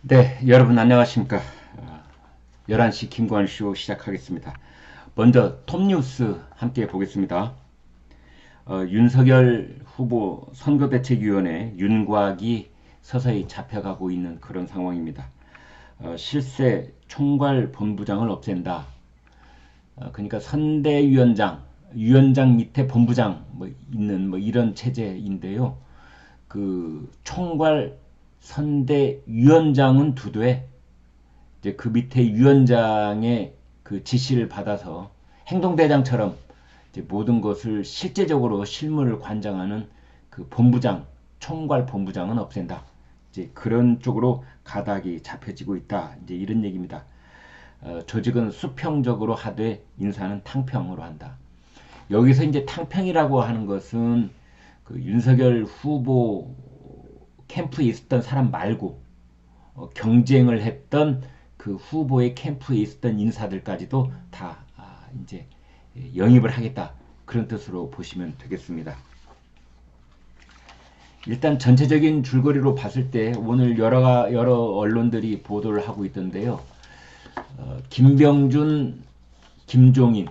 네, 여러분 안녕하십니까. 11시 김관쇼 시작하겠습니다. 먼저 톱뉴스 함께 보겠습니다. 윤석열 후보 선거대책위원회 윤곽이 서서히 잡혀가고 있는 그런 상황입니다. 실세 총괄 본부장을 없앤다. 그러니까 선대위원장, 위원장 밑에 본부장 있는 이런 체제인데요. 그 총괄 선대위원장은 두되 이제 그 밑에 위원장의 그 지시를 받아서 행동대장처럼 이제 모든 것을 실제적으로 실무를 관장하는 그 본부장, 총괄 본부장은 없앤다. 이제 그런 쪽으로 가닥이 잡혀지고 있다. 이제 이런 얘기입니다. 조직은 수평적으로 하되 인사는 탕평으로 한다. 여기서 이제 탕평이라고 하는 것은 그 윤석열 후보 캠프에 있었던 사람 말고 경쟁을 했던 그 후보의 캠프에 있었던 인사들까지도 다 이제 영입을 하겠다. 그런 뜻으로 보시면 되겠습니다. 일단 전체적인 줄거리로 봤을 때 오늘 여러 언론들이 보도를 하고 있던데요. 김병준, 김종인,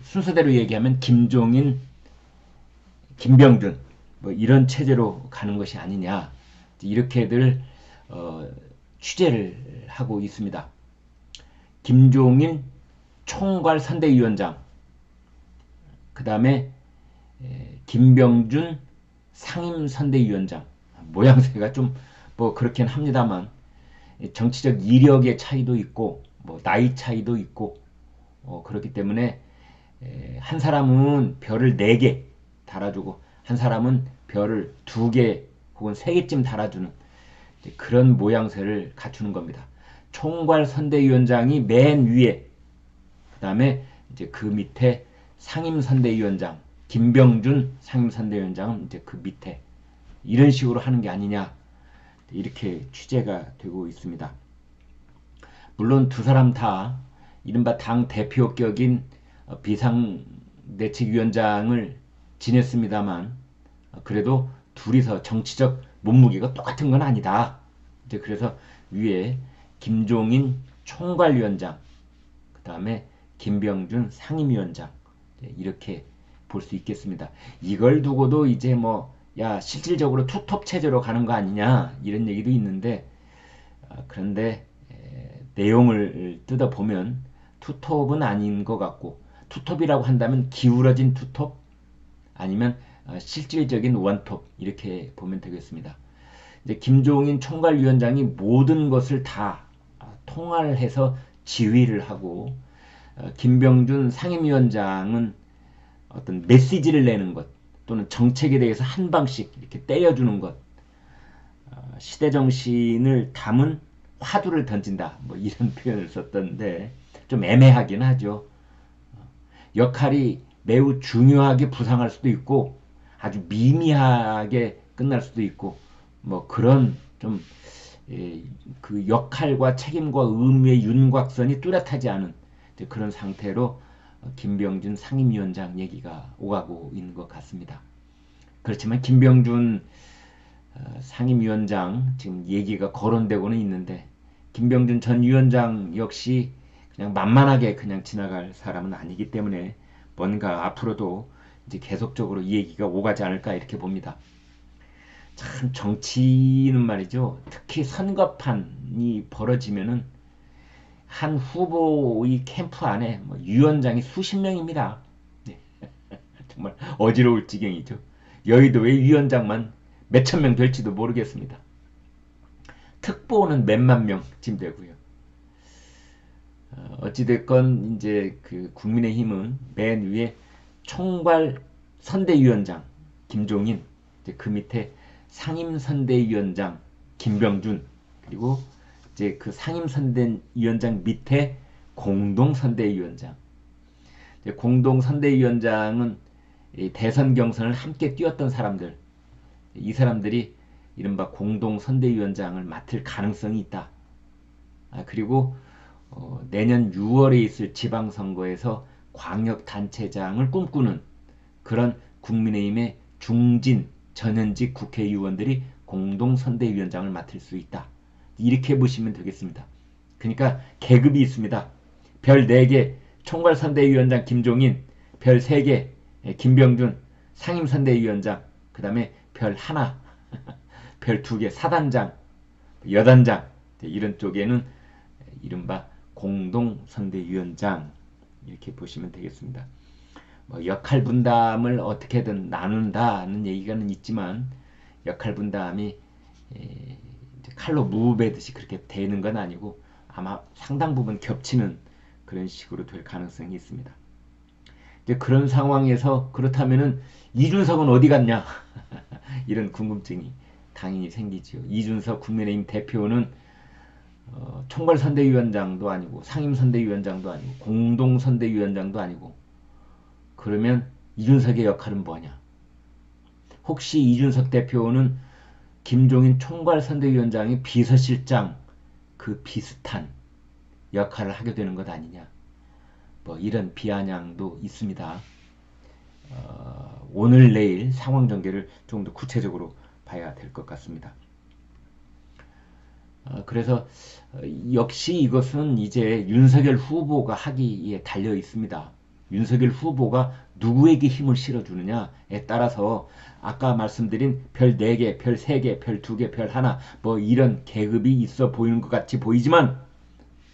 순서대로 얘기하면 김종인, 김병준 이런 체제로 가는 것이 아니냐 이렇게들 취재를 하고 있습니다. 김종인 총괄 선대위원장, 그 다음에 김병준 상임선대위원장, 모양새가 좀 그렇긴 합니다만 정치적 이력의 차이도 있고 나이 차이도 있고 그렇기 때문에 한 사람은 별을 4개 달아주고 한 사람은 별을 2개 혹은 3개쯤 달아주는 그런 모양새를 갖추는 겁니다. 총괄 선대위원장이 맨 위에, 그 다음에 이제 그 밑에 상임선대위원장, 김병준 상임선대위원장은 이제 그 밑에 이런 식으로 하는 게 아니냐 이렇게 취재가 되고 있습니다. 물론 두 사람 다 이른바 당 대표격인 비상대책위원장을 지냈습니다만 그래도 둘이서 정치적 몸무게가 똑같은 건 아니다. 이제 그래서 위에 김종인 총괄위원장, 그 다음에 김병준 상임위원장 이렇게 볼 수 있겠습니다. 이걸 두고도 이제 야 실질적으로 투톱 체제로 가는 거 아니냐 이런 얘기도 있는데 그런데 내용을 뜯어보면 투톱은 아닌 것 같고 투톱이라고 한다면 기울어진 투톱 아니면 실질적인 원톱 이렇게 보면 되겠습니다. 이제 김종인 총괄위원장이 모든 것을 다 통할해서 지휘를 하고 김병준 상임위원장은 어떤 메시지를 내는 것 또는 정책에 대해서 한 방씩 이렇게 때려주는 것, 시대 정신을 담은 화두를 던진다 이런 표현을 썼던데 좀 애매하긴 하죠. 역할이 매우 중요하게 부상할 수도 있고 아주 미미하게 끝날 수도 있고 그런 좀 그 역할과 책임과 의무의 윤곽선이 뚜렷하지 않은 그런 상태로 김병준 상임위원장 얘기가 오가고 있는 것 같습니다. 그렇지만 김병준 상임위원장 지금 얘기가 거론되고는 있는데 김병준 전 위원장 역시 그냥 만만하게 그냥 지나갈 사람은 아니기 때문에 뭔가 앞으로도 이제 계속적으로 이 얘기가 오가지 않을까 이렇게 봅니다. 참 정치는 말이죠. 특히 선거판이 벌어지면은 한 후보의 캠프 안에 위원장이 수십 명입니다. 네. 정말 어지러울 지경이죠. 여의도의 위원장만 몇천 명 될지도 모르겠습니다. 특보는 몇만 명쯤 되고요. 어찌됐건 이제 그 국민의힘은 맨 위에 총괄 선대위원장 김종인, 이제 그 밑에 상임선대위원장 김병준, 그리고 이제 그 상임선대위원장 밑에 공동선대위원장. 공동선대위원장은 대선 경선을 함께 뛰었던 사람들, 이 사람들이 이른바 공동선대위원장을 맡을 가능성이 있다. 그리고 내년 6월에 있을 지방선거에서 광역단체장을 꿈꾸는 그런 국민의힘의 중진 전현직 국회의원들이 공동선대위원장을 맡을 수 있다. 이렇게 보시면 되겠습니다. 그러니까 계급이 있습니다. 별 4개 총괄선대위원장 김종인, 별 3개 김병준 상임선대위원장, 그 다음에 별 1, 별 2개 사단장, 여단장, 이런 쪽에는 이른바 공동선대위원장, 이렇게 보시면 되겠습니다. 뭐 역할 분담을 어떻게든 나눈다는 얘기가는 있지만 역할 분담이 칼로 무배듯이 그렇게 되는 건 아니고 아마 상당 부분 겹치는 그런 식으로 될 가능성이 있습니다. 이제 그런 상황에서 그렇다면은 이준석은 어디 갔냐 이런 궁금증이 당연히 생기죠. 이준석 국민의힘 대표는 총괄선대위원장도 아니고 상임선대위원장도 아니고 공동선대위원장도 아니고, 그러면 이준석의 역할은 뭐냐? 혹시 이준석 대표는 김종인 총괄선대위원장의 비서실장 그 비슷한 역할을 하게 되는 것 아니냐? 뭐 이런 비아냥도 있습니다. 오늘 내일 상황 전개를 조금 더 구체적으로 봐야 될 것 같습니다. 그래서 역시 이것은 이제 윤석열 후보가 하기에 달려 있습니다. 윤석열 후보가 누구에게 힘을 실어주느냐에 따라서 아까 말씀드린 별 4개, 별 3개, 별 2개, 별 1, 뭐 이런 계급이 있어 보이는 것 같이 보이지만,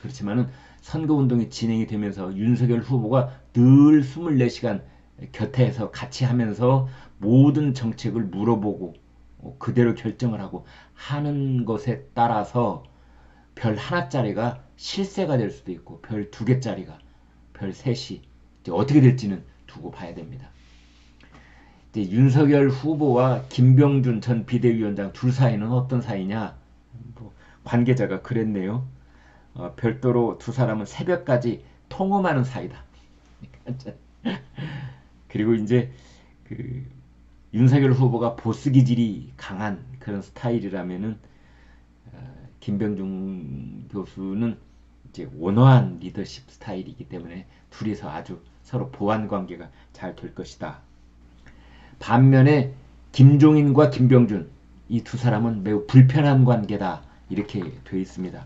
그렇지만은 선거운동이 진행이 되면서 윤석열 후보가 늘 24시간 곁에서 같이 하면서 모든 정책을 물어보고 그대로 결정을 하고 하는 것에 따라서 별 1짜리가 실세가 될 수도 있고 별 2개짜리가 별 3이 어떻게 될지는 두고 봐야 됩니다. 이제 윤석열 후보와 김병준 전 비대위원장 둘 사이는 어떤 사이냐? 뭐 관계자가 그랬네요. 별도로 두 사람은 새벽까지 통음하는 사이다. 그리고 이제 윤석열 후보가 보스 기질이 강한 그런 스타일이라면은 김병준 교수는 이제 온화한 리더십 스타일이기 때문에 둘이서 아주 서로 보완 관계가 잘 될 것이다. 반면에 김종인과 김병준 이 두 사람은 매우 불편한 관계다, 이렇게 되어 있습니다.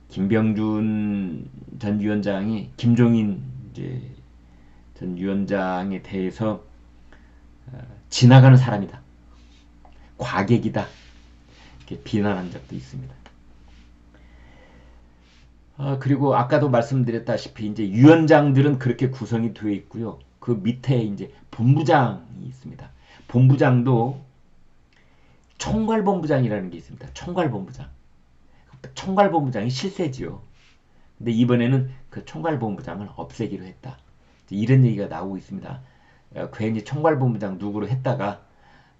김병준 전 위원장이 김종인 이제 전 위원장에 대해서 지나가는 사람이다, 과객이다, 이렇게 비난한 적도 있습니다. 그리고 아까도 말씀드렸다시피 이제 위원장들은 그렇게 구성이 되어 있고요. 그 밑에 이제 본부장이 있습니다. 본부장도 총괄본부장이라는 게 있습니다. 총괄본부장. 총괄본부장이 실세지요. 근데 이번에는 그 총괄본부장을 없애기로 했다, 이런 얘기가 나오고 있습니다. 괜히 총괄본부장 누구로 했다가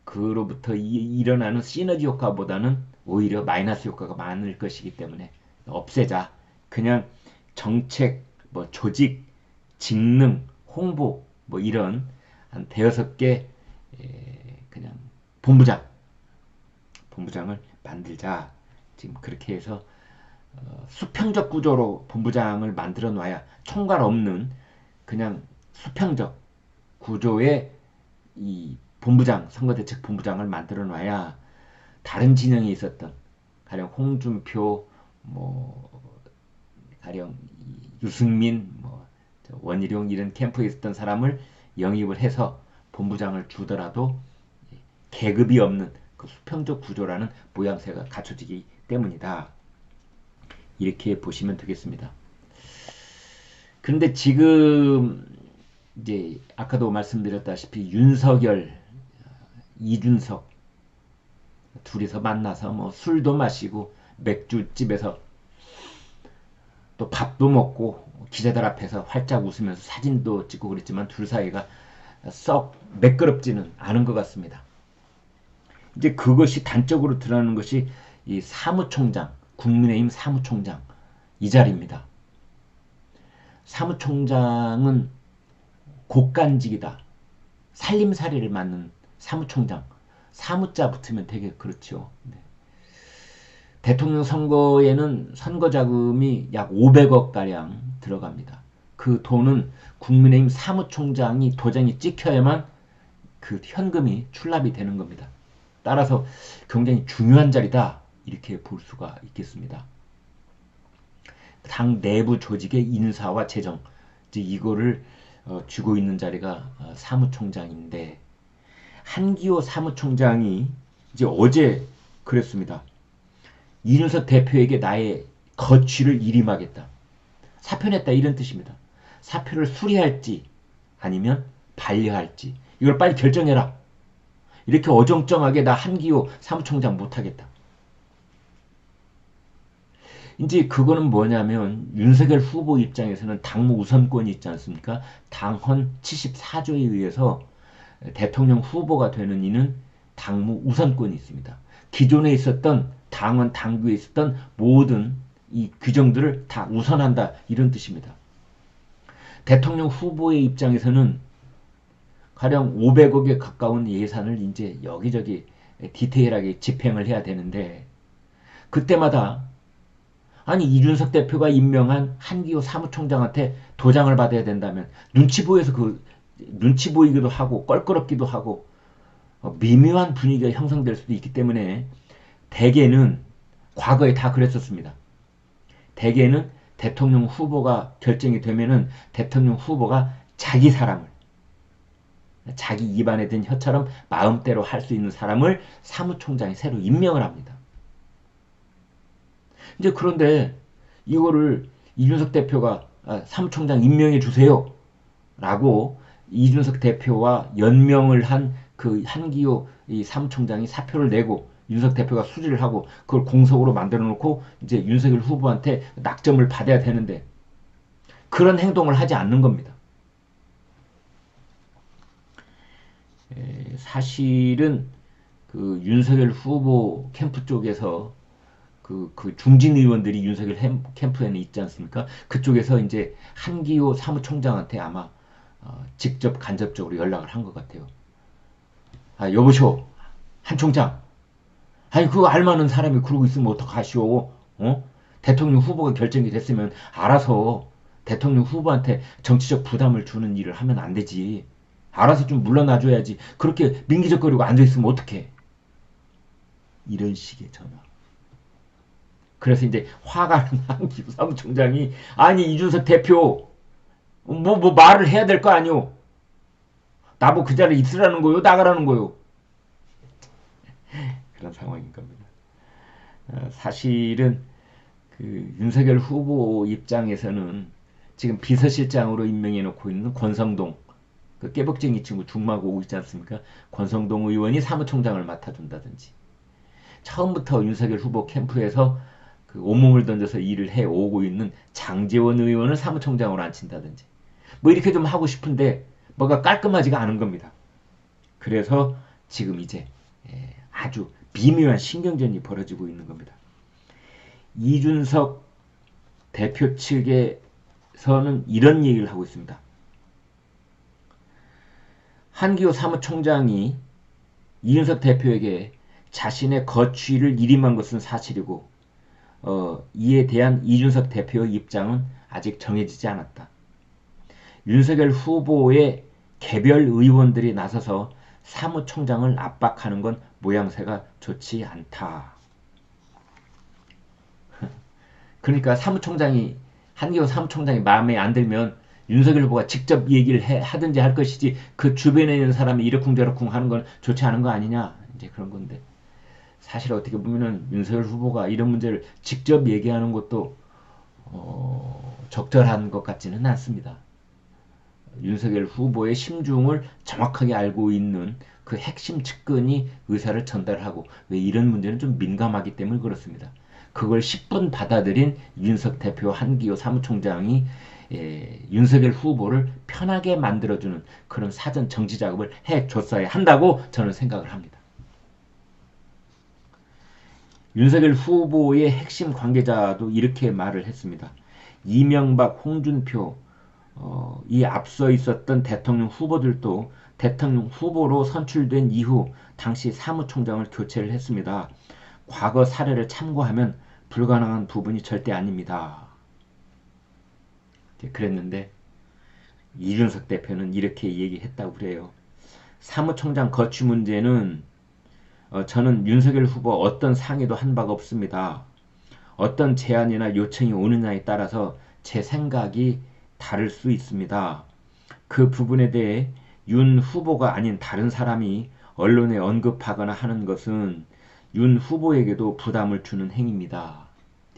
그로부터 일어나는 시너지 효과보다는 오히려 마이너스 효과가 많을 것이기 때문에 없애자. 그냥 정책, 뭐 조직, 직능, 홍보 뭐 이런 한 5개 그냥 본부장을 만들자. 지금 그렇게 해서 수평적 구조로 본부장을 만들어 놔야 총괄 없는 그냥 수평적 구조의 이 본부장, 선거대책본부장을 만들어 놔야 다른 진영에 있었던 가령 홍준표, 뭐 가령 유승민, 뭐 원희룡 이런 캠프에 있었던 사람을 영입을 해서 본부장을 주더라도 계급이 없는 그 수평적 구조라는 모양새가 갖춰지기 때문이다, 이렇게 보시면 되겠습니다. 그런데 지금 이제 아까도 말씀드렸다시피 윤석열, 이준석 둘이서 만나서 뭐 술도 마시고 맥주집에서 또 밥도 먹고 기자들 앞에서 활짝 웃으면서 사진도 찍고 그랬지만 둘 사이가 썩 매끄럽지는 않은 것 같습니다. 이제 그것이 단적으로 드러나는 것이 이 사무총장, 국민의힘 사무총장 이 자리입니다. 사무총장은 곡간직이다. 살림살이를 맡는 사무총장. 사무자 붙으면 되게 그렇죠. 네. 대통령 선거에는 선거자금이 약 500억가량 들어갑니다. 그 돈은 국민의힘 사무총장이 도장이 찍혀야만 그 현금이 출납이 되는 겁니다. 따라서 굉장히 중요한 자리다, 이렇게 볼 수가 있겠습니다. 당 내부 조직의 인사와 재정, 이제 이거를 쥐고 있는 자리가 사무총장인데, 한기호 사무총장이 이제 어제 그랬습니다. 이준석 대표에게 나의 거취를 일임하겠다. 사표냈다, 이런 뜻입니다. 사표를 수리할지 아니면 반려할지 이걸 빨리 결정해라. 이렇게 어정쩡하게 나 한기호 사무총장 못하겠다. 이제 그거는 뭐냐면 윤석열 후보 입장에서는 당무 우선권이 있지 않습니까? 당헌 74조에 의해서 대통령 후보가 되는 이는 당무 우선권이 있습니다. 기존에 있었던 당헌 당규에 있었던 모든 이 규정들을 다 우선한다, 이런 뜻입니다. 대통령 후보의 입장에서는 가령 500억에 가까운 예산을 이제 여기저기 디테일하게 집행을 해야 되는데, 그때마다 아니 이준석 대표가 임명한 한기호 사무총장한테 도장을 받아야 된다면 눈치 보여서 눈치 보이기도 하고 껄끄럽기도 하고 미묘한 분위기가 형성될 수도 있기 때문에 대개는 과거에 다 그랬었습니다. 대개는 대통령 후보가 결정이 되면은 대통령 후보가 자기 사람을, 자기 입안에 든 혀처럼 마음대로 할 수 있는 사람을 사무총장이 새로 임명을 합니다. 이제 그런데 이거를 이준석 대표가 사무총장 임명해 주세요 라고 이준석 대표와 연명을 한 그 한기호 이 사무총장이 사표를 내고 윤석 대표가 수리를 하고 그걸 공석으로 만들어 놓고 이제 윤석열 후보한테 낙점을 받아야 되는데 그런 행동을 하지 않는 겁니다. 사실은 그 윤석열 후보 캠프 쪽에서 그 중진 의원들이 윤석열 캠프에는 있지 않습니까? 그쪽에서 이제 한기호 사무총장한테 아마 직접 간접적으로 연락을 한 것 같아요. 여보시오, 한 총장. 아니 그거 알만한 사람이 그러고 있으면 어떡하시오? 대통령 후보가 결정이 됐으면 알아서 대통령 후보한테 정치적 부담을 주는 일을 하면 안 되지. 알아서 좀 물러나줘야지. 그렇게 민기적거리고 앉아있으면 어떡해. 이런 식의 전화. 그래서 이제 화가 난 한기호 사무총장이 아니 이준석 대표 뭐 말을 해야 될 거 아니오. 나보고 그 자리에 있으라는 거요? 나가라는 거요? 그런 상황인 겁니다. 사실은 그 윤석열 후보 입장에서는 지금 비서실장으로 임명해 놓고 있는 권성동, 그 깨복쟁이 친구 중마고 있지 않습니까? 권성동 의원이 사무총장을 맡아준다든지, 처음부터 윤석열 후보 캠프에서 그 온몸을 던져서 일을 해오고 있는 장제원 의원을 사무총장으로 앉힌다든지, 뭐 이렇게 좀 하고 싶은데 뭐가 깔끔하지가 않은 겁니다. 그래서 지금 이제 아주 미묘한 신경전이 벌어지고 있는 겁니다. 이준석 대표 측에서는 이런 얘기를 하고 있습니다. 한기호 사무총장이 이준석 대표에게 자신의 거취를 일임한 것은 사실이고 이에 대한 이준석 대표의 입장은 아직 정해지지 않았다. 윤석열 후보의 개별 의원들이 나서서 사무총장을 압박하는 건 모양새가 좋지 않다. 그러니까 한기호 사무총장이 마음에 안 들면 윤석열 후보가 직접 얘기를 하든지 할 것이지 그 주변에 있는 사람이 이러쿵저러쿵 하는 건 좋지 않은 거 아니냐, 이제 그런 건데, 사실 어떻게 보면은 윤석열 후보가 이런 문제를 직접 얘기하는 것도 적절한 것 같지는 않습니다. 윤석열 후보의 심중을 정확하게 알고 있는 그 핵심 측근이 의사를 전달하고, 왜 이런 문제는 좀 민감하기 때문에 그렇습니다. 그걸 10분 받아들인 윤석 대표 한기호 사무총장이 윤석열 후보를 편하게 만들어주는 그런 사전 정치 작업을 해줬어야 한다고 저는 생각을 합니다. 윤석열 후보의 핵심 관계자도 이렇게 말을 했습니다. 이명박, 홍준표, 이 앞서 있었던 대통령 후보들도 대통령 후보로 선출된 이후 당시 사무총장을 교체를 했습니다. 과거 사례를 참고하면 불가능한 부분이 절대 아닙니다. 그랬는데 이준석 대표는 이렇게 얘기했다고 그래요. 사무총장 거취 문제는 저는 윤석열 후보 어떤 상의도 한 바가 없습니다. 어떤 제안이나 요청이 오느냐에 따라서 제 생각이 다를 수 있습니다. 그 부분에 대해 윤 후보가 아닌 다른 사람이 언론에 언급하거나 하는 것은 윤 후보에게도 부담을 주는 행위입니다.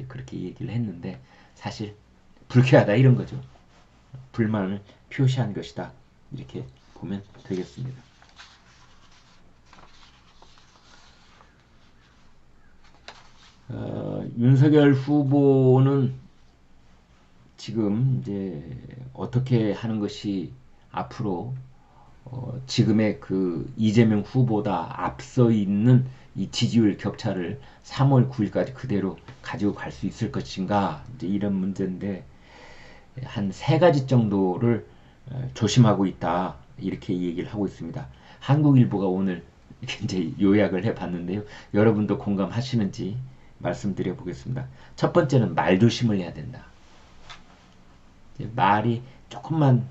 그렇게 얘기를 했는데 사실 불쾌하다 이런 거죠. 불만을 표시한 것이다. 이렇게 보면 되겠습니다. 윤석열 후보는 지금 이제 어떻게 하는 것이 앞으로 지금의 그 이재명 후보다 앞서 있는 이 지지율 격차를 3월 9일까지 그대로 가지고 갈 수 있을 것인가 이제 이런 문제인데 한 세 가지 정도를 조심하고 있다 이렇게 얘기를 하고 있습니다. 한국일보가 오늘 이제 요약을 해봤는데요. 여러분도 공감하시는지 말씀드려 보겠습니다. 첫 번째는 말조심을 해야 된다. 말이 조금만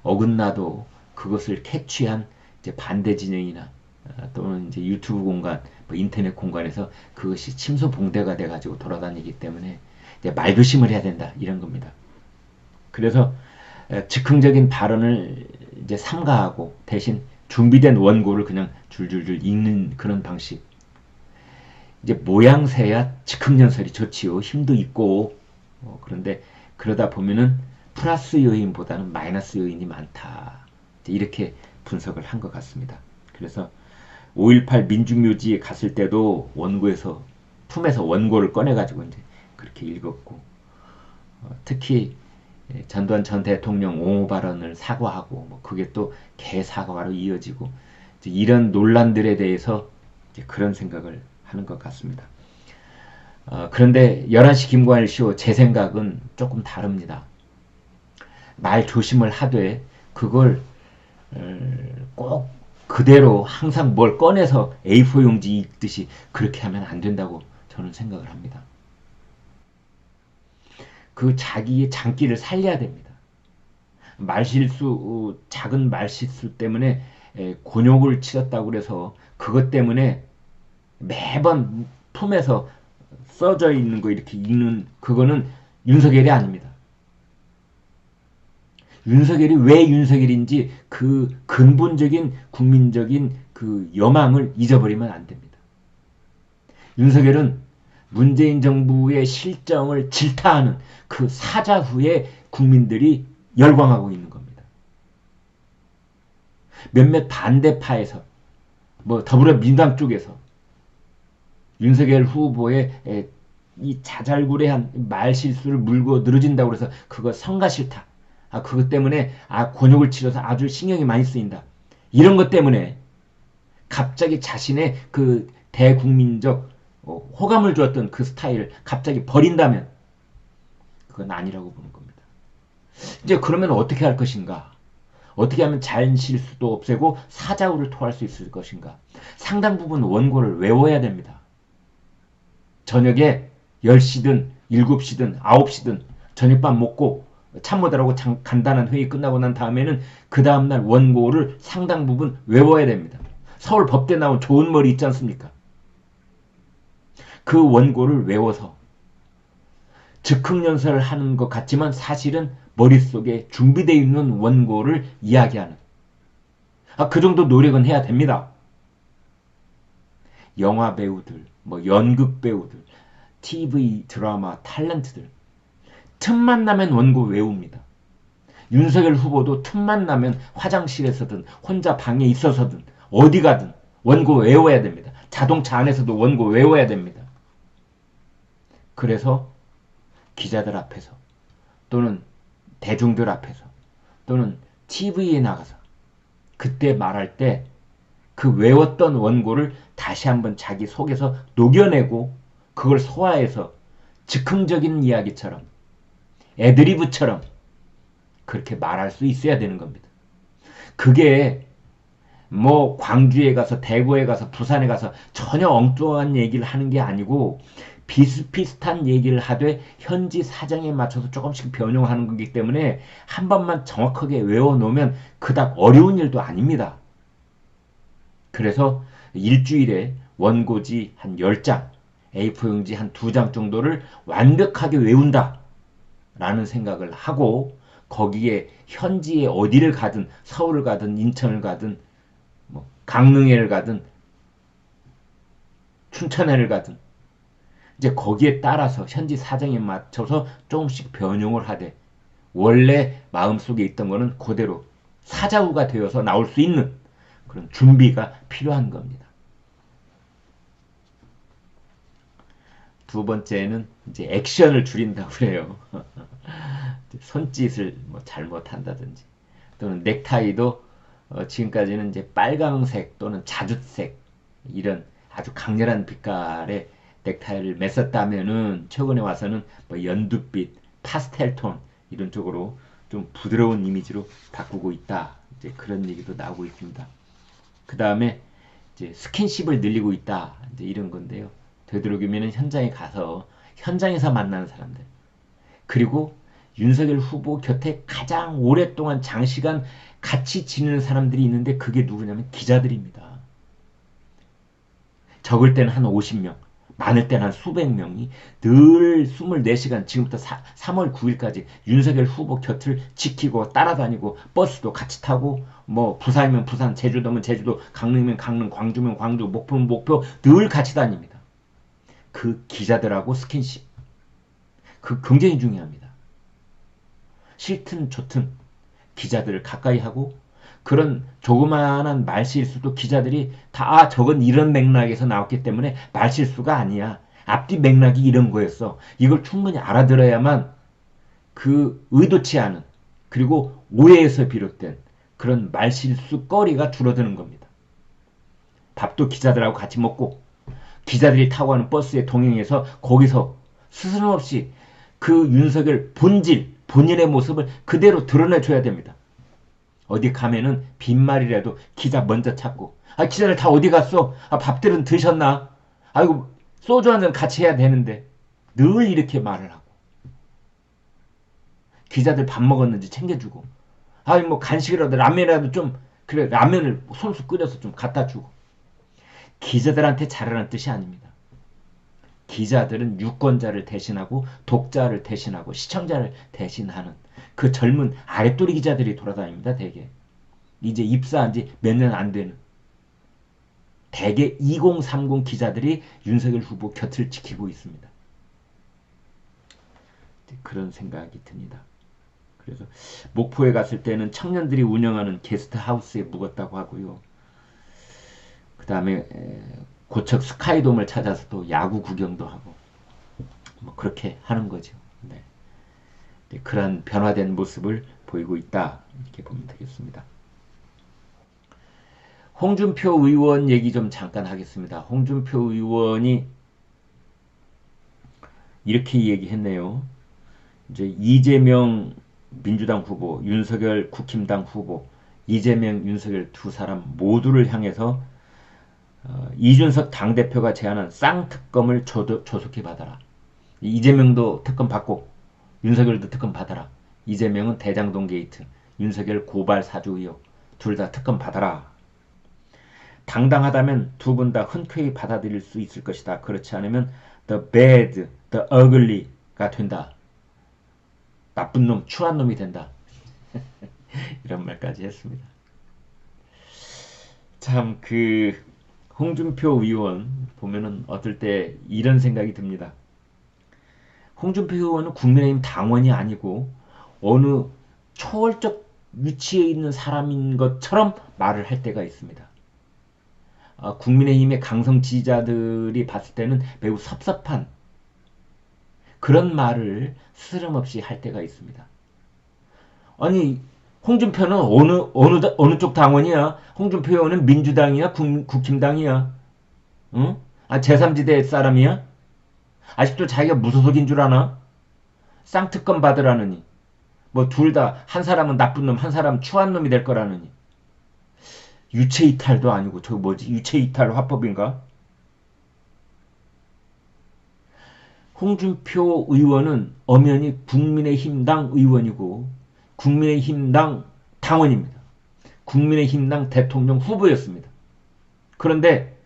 어긋나도 그것을 캐치한 이제 반대 진영이나 또는 이제 유튜브 공간, 뭐 인터넷 공간에서 그것이 침소봉대가 돼가지고 돌아다니기 때문에 이제 말조심을 해야 된다 이런 겁니다. 그래서 즉흥적인 발언을 이제 삼가하고 대신 준비된 원고를 그냥 줄줄줄 읽는 그런 방식. 이제 모양새야 즉흥연설이 좋지요. 힘도 있고 그런데 그러다 보면은 플러스 요인보다는 마이너스 요인이 많다. 이렇게 분석을 한 것 같습니다. 그래서 5.18 민중묘지에 갔을 때도 원고에서 품에서 원고를 꺼내가지고 이제 그렇게 읽었고 특히 전두환 전 대통령 옹호 발언을 사과하고 뭐 그게 또 개사과로 이어지고 이런 논란들에 대해서 이제 그런 생각을 하는 것 같습니다. 그런데 11시 김관일 쇼 제 생각은 조금 다릅니다. 말 조심을 하되 그걸 꼭 그대로 항상 뭘 꺼내서 A4 용지 읽듯이 그렇게 하면 안 된다고 저는 생각을 합니다. 그 자기의 장기를 살려야 됩니다. 말실수, 작은 말실수 때문에 곤욕을 치렀다고 그래서 그것 때문에 매번 품에서 써져 있는 거 이렇게 읽는 그거는 윤석열이 아닙니다. 윤석열이 왜 윤석열인지 그 근본적인 국민적인 그 여망을 잊어버리면 안 됩니다. 윤석열은 문재인 정부의 실정을 질타하는 그 사자후에 국민들이 열광하고 있는 겁니다. 몇몇 반대파에서 뭐 더불어민주당 쪽에서 윤석열 후보의 이 자잘구레한 말실수를 물고 늘어진다고 해서 그거 성가 싫다. 그것 때문에 곤욕을 치러서 아주 신경이 많이 쓰인다. 이런 것 때문에 갑자기 자신의 그 대국민적 호감을 주었던 그 스타일을 갑자기 버린다면 그건 아니라고 보는 겁니다. 이제 그러면 어떻게 할 것인가? 어떻게 하면 자연실수도 없애고 사자후를 토할 수 있을 것인가? 상당 부분 원고를 외워야 됩니다. 저녁에 10시든 7시든 9시든 저녁밥 먹고 참모들하고 간단한 회의 끝나고 난 다음에는 그 다음날 원고를 상당 부분 외워야 됩니다. 서울 법대 나온 좋은 머리 있지 않습니까? 그 원고를 외워서 즉흥연설을 하는 것 같지만 사실은 머릿속에 준비되어 있는 원고를 이야기하는 그 정도 노력은 해야 됩니다. 영화 배우들, 뭐 연극 배우들, TV 드라마 탤런트들 틈만 나면 원고 외웁니다. 윤석열 후보도 틈만 나면 화장실에서든 혼자 방에 있어서든 어디 가든 원고 외워야 됩니다. 자동차 안에서도 원고 외워야 됩니다. 그래서 기자들 앞에서 또는 대중들 앞에서 또는 TV에 나가서 그때 말할 때 그 외웠던 원고를 다시 한번 자기 속에서 녹여내고 그걸 소화해서 즉흥적인 이야기처럼 애드리브처럼 그렇게 말할 수 있어야 되는 겁니다. 그게 뭐 광주에 가서 대구에 가서 부산에 가서 전혀 엉뚱한 얘기를 하는 게 아니고 비슷비슷한 얘기를 하되 현지 사정에 맞춰서 조금씩 변형하는 거기 때문에 한 번만 정확하게 외워놓으면 그닥 어려운 일도 아닙니다. 그래서 일주일에 원고지 한 10장, A4용지 한 2장 정도를 완벽하게 외운다 라는 생각을 하고, 거기에 현지에 어디를 가든 서울을 가든 인천을 가든 뭐 강릉에를 가든 춘천에를 가든 이제 거기에 따라서 현지 사정에 맞춰서 조금씩 변형을 하되, 원래 마음속에 있던 거는 그대로 사자후가 되어서 나올 수 있는 그런 준비가 필요한 겁니다. 두 번째는 이제 액션을 줄인다고 그래요. 손짓을 뭐 잘못한다든지, 또는 넥타이도 지금까지는 이제 빨강색 또는 자주색 이런 아주 강렬한 빛깔의 넥타이를 맸었다면은, 최근에 와서는 뭐 연두빛, 파스텔톤 이런 쪽으로 좀 부드러운 이미지로 바꾸고 있다. 이제 그런 얘기도 나오고 있습니다. 그 다음에 이제 스킨십을 늘리고 있다. 이제 이런 건데요. 되도록이면 현장에 가서 현장에서 만나는 사람들, 그리고 윤석열 후보 곁에 가장 오랫동안 장시간 같이 지내는 사람들이 있는데, 그게 누구냐면 기자들입니다. 적을 때는 한 50명, 많을 때는 한 수백 명이 늘 24시간, 지금부터 3월 9일까지 윤석열 후보 곁을 지키고 따라다니고, 버스도 같이 타고, 뭐 부산이면 부산, 제주도면 제주도, 강릉이면 강릉, 광주면 광주, 목포면 목포, 늘 같이 다닙니다. 그 기자들하고 스킨십, 그 굉장히 중요합니다. 싫든 좋든 기자들을 가까이 하고, 그런 조그마한 말실수도 기자들이 다 저건 이런 맥락에서 나왔기 때문에 말실수가 아니야, 앞뒤 맥락이 이런 거였어, 이걸 충분히 알아들어야만 그 의도치 않은, 그리고 오해에서 비롯된 그런 말실수 거리가 줄어드는 겁니다. 밥도 기자들하고 같이 먹고, 기자들이 타고 가는 버스에 동행해서 거기서 스스럼없이 그 윤석열 본질, 본인의 모습을 그대로 드러내줘야 됩니다. 어디 가면은 빈말이라도 기자 먼저 찾고, 아, 기자들 다 어디 갔어? 아, 밥들은 드셨나? 아이고, 소주 한잔 같이 해야 되는데. 늘 이렇게 말을 하고, 기자들 밥 먹었는지 챙겨주고, 아이, 뭐 간식이라도 라면이라도 좀, 그래, 라면을 손수 끓여서 좀 갖다 주고. 기자들한테 잘하는 뜻이 아닙니다. 기자들은 유권자를 대신하고, 독자를 대신하고, 시청자를 대신하는 그 젊은 아랫도리 기자들이 돌아다닙니다. 대개 이제 입사한 지 몇 년 안 되는, 대개 2030 기자들이 윤석열 후보 곁을 지키고 있습니다. 그런 생각이 듭니다. 그래서 목포에 갔을 때는 청년들이 운영하는 게스트하우스에 묵었다고 하고요. 그 다음에 고척 스카이돔을 찾아서 또 야구 구경도 하고, 뭐 그렇게 하는 거죠. 네. 그런 변화된 모습을 보이고 있다, 이렇게 보면 되겠습니다. 홍준표 의원 얘기 좀 잠깐 하겠습니다. 홍준표 의원이 이렇게 얘기했네요. 이제 이재명 민주당 후보, 윤석열 국힘당 후보, 이재명, 윤석열 두 사람 모두를 향해서 이준석 당대표가 제안한 쌍특검을 조속히 받아라. 이재명도 특검 받고 윤석열도 특검 받아라. 이재명은 대장동 게이트, 윤석열 고발 사주 의혹, 둘 다 특검 받아라. 당당하다면 두 분 다 흔쾌히 받아들일 수 있을 것이다. 그렇지 않으면 the bad, the ugly가 된다. 나쁜 놈, 추한 놈이 된다. 이런 말까지 했습니다. 참, 홍준표 의원 보면은 어떨 때 이런 생각이 듭니다. 홍준표 의원은 국민의힘 당원이 아니고 어느 초월적 위치에 있는 사람인 것처럼 말을 할 때가 있습니다. 국민의힘의 강성 지지자들이 봤을 때는 매우 섭섭한 그런 말을 스스럼없이 할 때가 있습니다. 아니, 홍준표는 어느 쪽 당원이야? 홍준표 의원은 민주당이야? 국힘당이야? 응? 아, 제3지대 사람이야? 아직도 자기가 무소속인 줄 아나? 쌍특검 받으라느니. 뭐 둘 다, 한 사람은 나쁜 놈, 한 사람은 추한 놈이 될 거라느니. 유체이탈도 아니고 저거 뭐지? 유체이탈 화법인가? 홍준표 의원은 엄연히 국민의힘당 의원이고 국민의힘당 당원입니다. 국민의힘당 대통령 후보였습니다. 그런데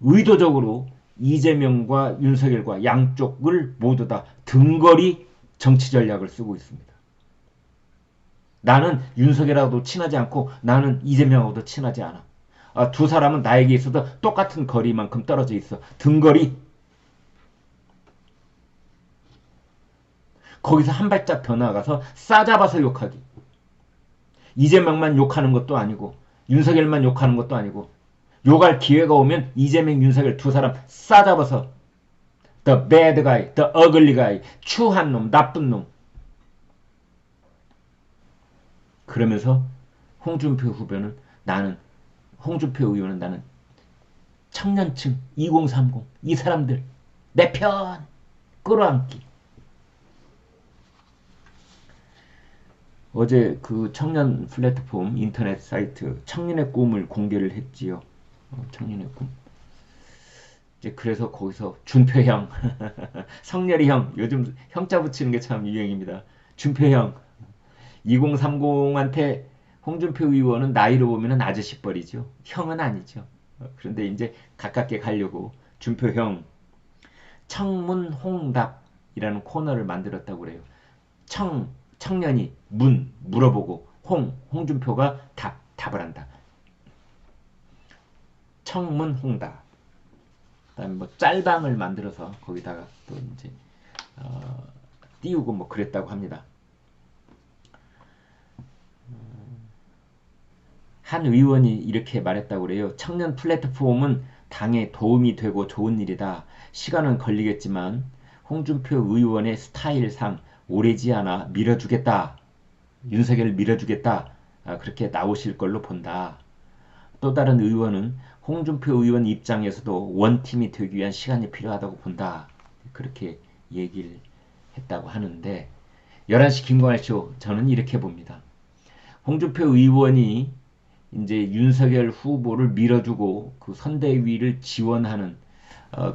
의도적으로 이재명과 윤석열과 양쪽을 모두 다 등거리 정치 전략을 쓰고 있습니다. 나는 윤석열하고도 친하지 않고 나는 이재명하고도 친하지 않아. 두 사람은 나에게 있어도 똑같은 거리만큼 떨어져 있어. 등거리. 거기서 한 발짝 더 나아가서 싸잡아서 욕하기. 이재명만 욕하는 것도 아니고 윤석열만 욕하는 것도 아니고 욕할 기회가 오면 이재명, 윤석열 두 사람 싸잡아서 the bad guy, the ugly guy, 추한 놈, 나쁜 놈. 그러면서 홍준표 후보는 홍준표 의원은 나는 청년층 2030 이 사람들 내 편 끌어안기. 어제 그 청년 플랫폼 인터넷 사이트 청년의 꿈을 공개를 했지요. 청년의 꿈. 이제 그래서 거기서 준표형, 성렬이 형, 요즘 형자 붙이는 게 참 유행입니다. 준표형, 2030한테 홍준표 의원은 나이로 보면 아저씨 뻘이죠. 형은 아니죠. 그런데 이제 가깝게 가려고 준표형, 청문홍답이라는 코너를 만들었다고 그래요. 청년이 물어보고 홍준표가 답을 한다. 청문홍답. 그다음에 뭐 짤방을 만들어서 거기다가 또 이제 띄우고 뭐 그랬다고 합니다. 한 의원이 이렇게 말했다고 그래요. 청년 플랫폼은 당에 도움이 되고 좋은 일이다. 시간은 걸리겠지만 홍준표 의원의 스타일상 오래지 않아 밀어주겠다. 윤석열을 밀어주겠다. 그렇게 나오실 걸로 본다. 또 다른 의원은 홍준표 의원 입장에서도 원팀이 되기 위한 시간이 필요하다고 본다. 그렇게 얘기를 했다고 하는데 11시 김광일쇼 저는 이렇게 봅니다. 홍준표 의원이 이제 윤석열 후보를 밀어주고 그 선대위를 지원하는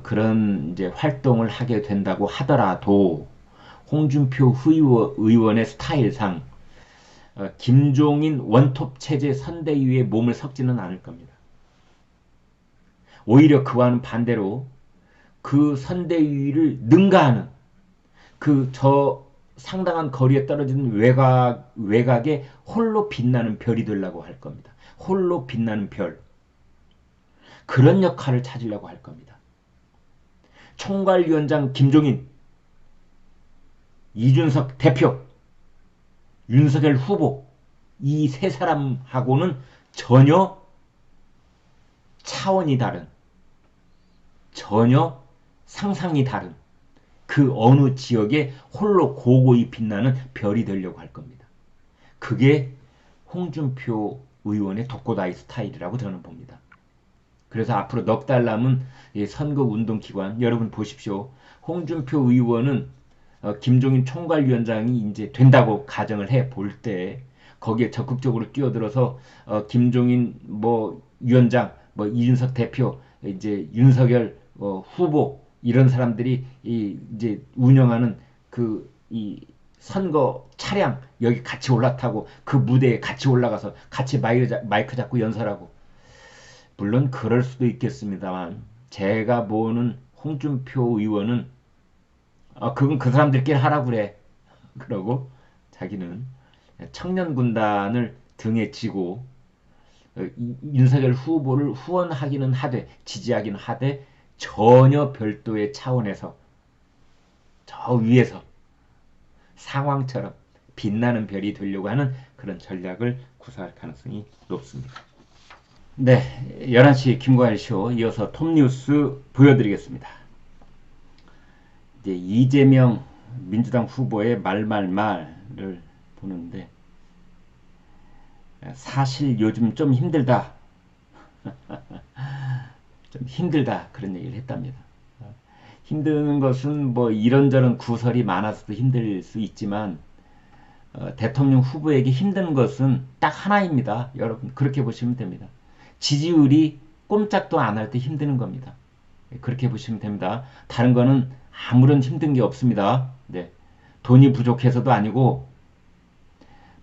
그런 이제 활동을 하게 된다고 하더라도 홍준표 의원의 스타일상 김종인 원톱 체제 선대위에 몸을 섞지는 않을 겁니다. 오히려 그와는 반대로 그 선대위를 능가하는 저 상당한 거리에 떨어지는 외곽에 홀로 빛나는 별이 되려고 할 겁니다. 홀로 빛나는 별. 그런 역할을 찾으려고 할 겁니다. 총괄위원장 김종인, 이준석 대표, 윤석열 후보 이 세 사람하고는 전혀 차원이 다른, 전혀 상상이 다른 그 어느 지역에 홀로 고고히 빛나는 별이 되려고 할 겁니다. 그게 홍준표 의원의 독고다이 스타일이라고 저는 봅니다. 그래서 앞으로 넉 달 남은 선거운동기간 여러분 보십시오. 홍준표 의원은 김종인 총괄위원장이 이제 된다고 가정을 해 볼 때 거기에 적극적으로 뛰어들어서 김종인 위원장, 이준석 대표, 이제 윤석열 후보 이런 사람들이 이제 운영하는 이 선거 차량 여기 같이 올라타고 그 무대에 같이 올라가서 같이 마이크 잡고 연설하고 물론 그럴 수도 있겠습니다만 제가 보는 홍준표 의원은 그건 그 사람들끼리 하라고 그래. 그러고 자기는 청년군단을 등에 지고 윤석열 후보를 후원하기는 하되 지지하기는 하되 전혀 별도의 차원에서 저 위에서 상황처럼 빛나는 별이 되려고 하는 그런 전략을 구사할 가능성이 높습니다. 네, 11시 김광일쇼 이어서 톱뉴스 보여드리겠습니다. 이제 이재명 민주당 후보의 말을 보는데 사실 요즘 좀 힘들다. 좀 힘들다 그런 얘기를 했답니다. 힘드는 것은 이런저런 구설이 많아서도 힘들 수 있지만 대통령 후보에게 힘든 것은 딱 하나입니다. 여러분 그렇게 보시면 됩니다. 지지율이 꼼짝도 안 할 때 힘드는 겁니다. 그렇게 보시면 됩니다. 다른 거는 아무런 힘든 게 없습니다. 네. 돈이 부족해서도 아니고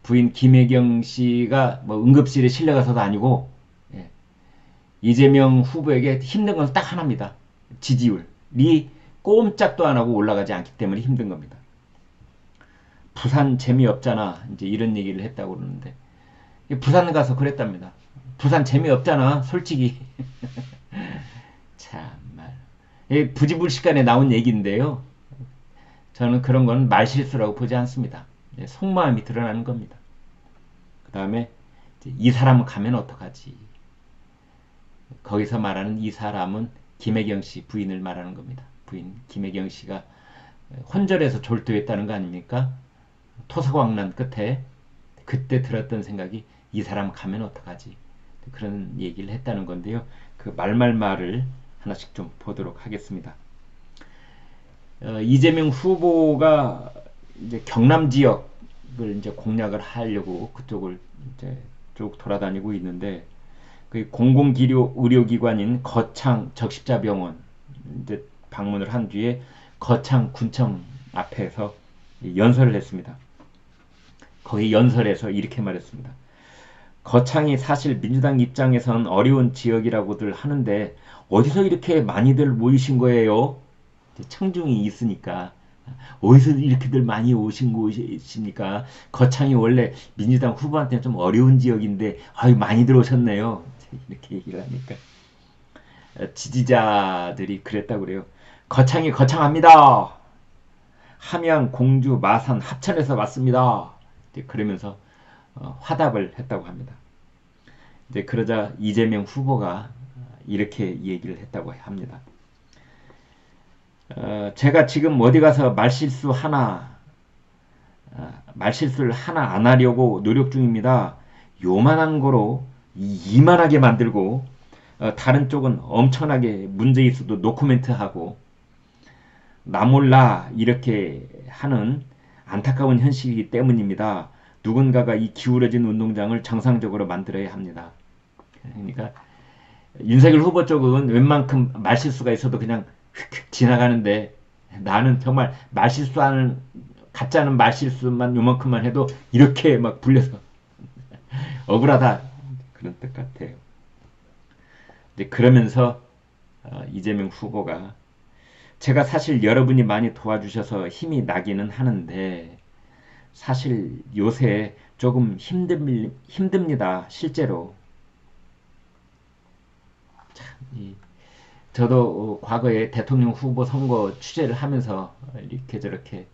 부인 김혜경 씨가 응급실에 실려가서도 아니고 이재명 후보에게 힘든 건 딱 하나입니다. 지지율이 꼼짝도 안 하고 올라가지 않기 때문에 힘든 겁니다. 부산 재미없잖아. 이제 이런 얘기를 했다고 그러는데 부산 가서 그랬답니다. 부산 재미없잖아. 솔직히. 참말. 부지불식간에 나온 얘기인데요. 저는 그런 건 말실수라고 보지 않습니다. 속마음이 드러나는 겁니다. 그 다음에 이 사람은 가면 어떡하지? 거기서 말하는 이 사람은 김혜경 씨 부인을 말하는 겁니다. 부인 김혜경 씨가 혼절해서 졸도했다는 거 아닙니까? 토사광난 끝에 그때 들었던 생각이 이 사람 가면 어떡하지? 그런 얘기를 했다는 건데요. 그 말말말을 하나씩 좀 보도록 하겠습니다. 이재명 후보가 이제 경남 지역을 이제 공략을 하려고 그쪽을 이제 쭉 돌아다니고 있는데 그 공공기료 의료기관인 거창 적십자병원 이제 방문을 한 뒤에 거창 군청 앞에서 연설을 했습니다. 거기 연설에서 이렇게 말했습니다. 거창이 사실 민주당 입장에선 어려운 지역이라고들 하는데 어디서 이렇게 많이들 모이신 거예요? 청중이 있으니까 어디서 이렇게들 많이 오신 곳입니까? 거창이 원래 민주당 후보한테는 좀 어려운 지역인데 아유 많이들 오셨네요. 이렇게 얘기를 하니까 지지자들이 그랬다고 그래요. 거창이 거창합니다. 함양, 공주, 마산, 합천에서 왔습니다. 그러면서 화답을 했다고 합니다. 이제 그러자 이재명 후보가 이렇게 얘기를 했다고 합니다. 제가 지금 어디 가서 말실수를 하나 안 하려고 노력 중입니다. 요만한 거로 이만하게 만들고 다른 쪽은 엄청나게 문제 있어도 노코멘트하고 나 몰라 이렇게 하는 안타까운 현실이기 때문입니다. 누군가가 이 기울어진 운동장을 정상적으로 만들어야 합니다. 그러니까 윤석열 후보 쪽은 웬만큼 말실수가 있어도 그냥 지나가는데 나는 정말 말실수하는 가짜는 말실수만 요만큼만 해도 이렇게 막 불려서 억울하다 그런 뜻 같아요. 그러면서 이재명 후보가 제가 사실 여러분이 많이 도와주셔서 힘이 나기는 하는데 사실 요새 조금 힘듭니다. 실제로. 참, 저도 과거에 대통령 후보 선거 취재를 하면서 이렇게 저렇게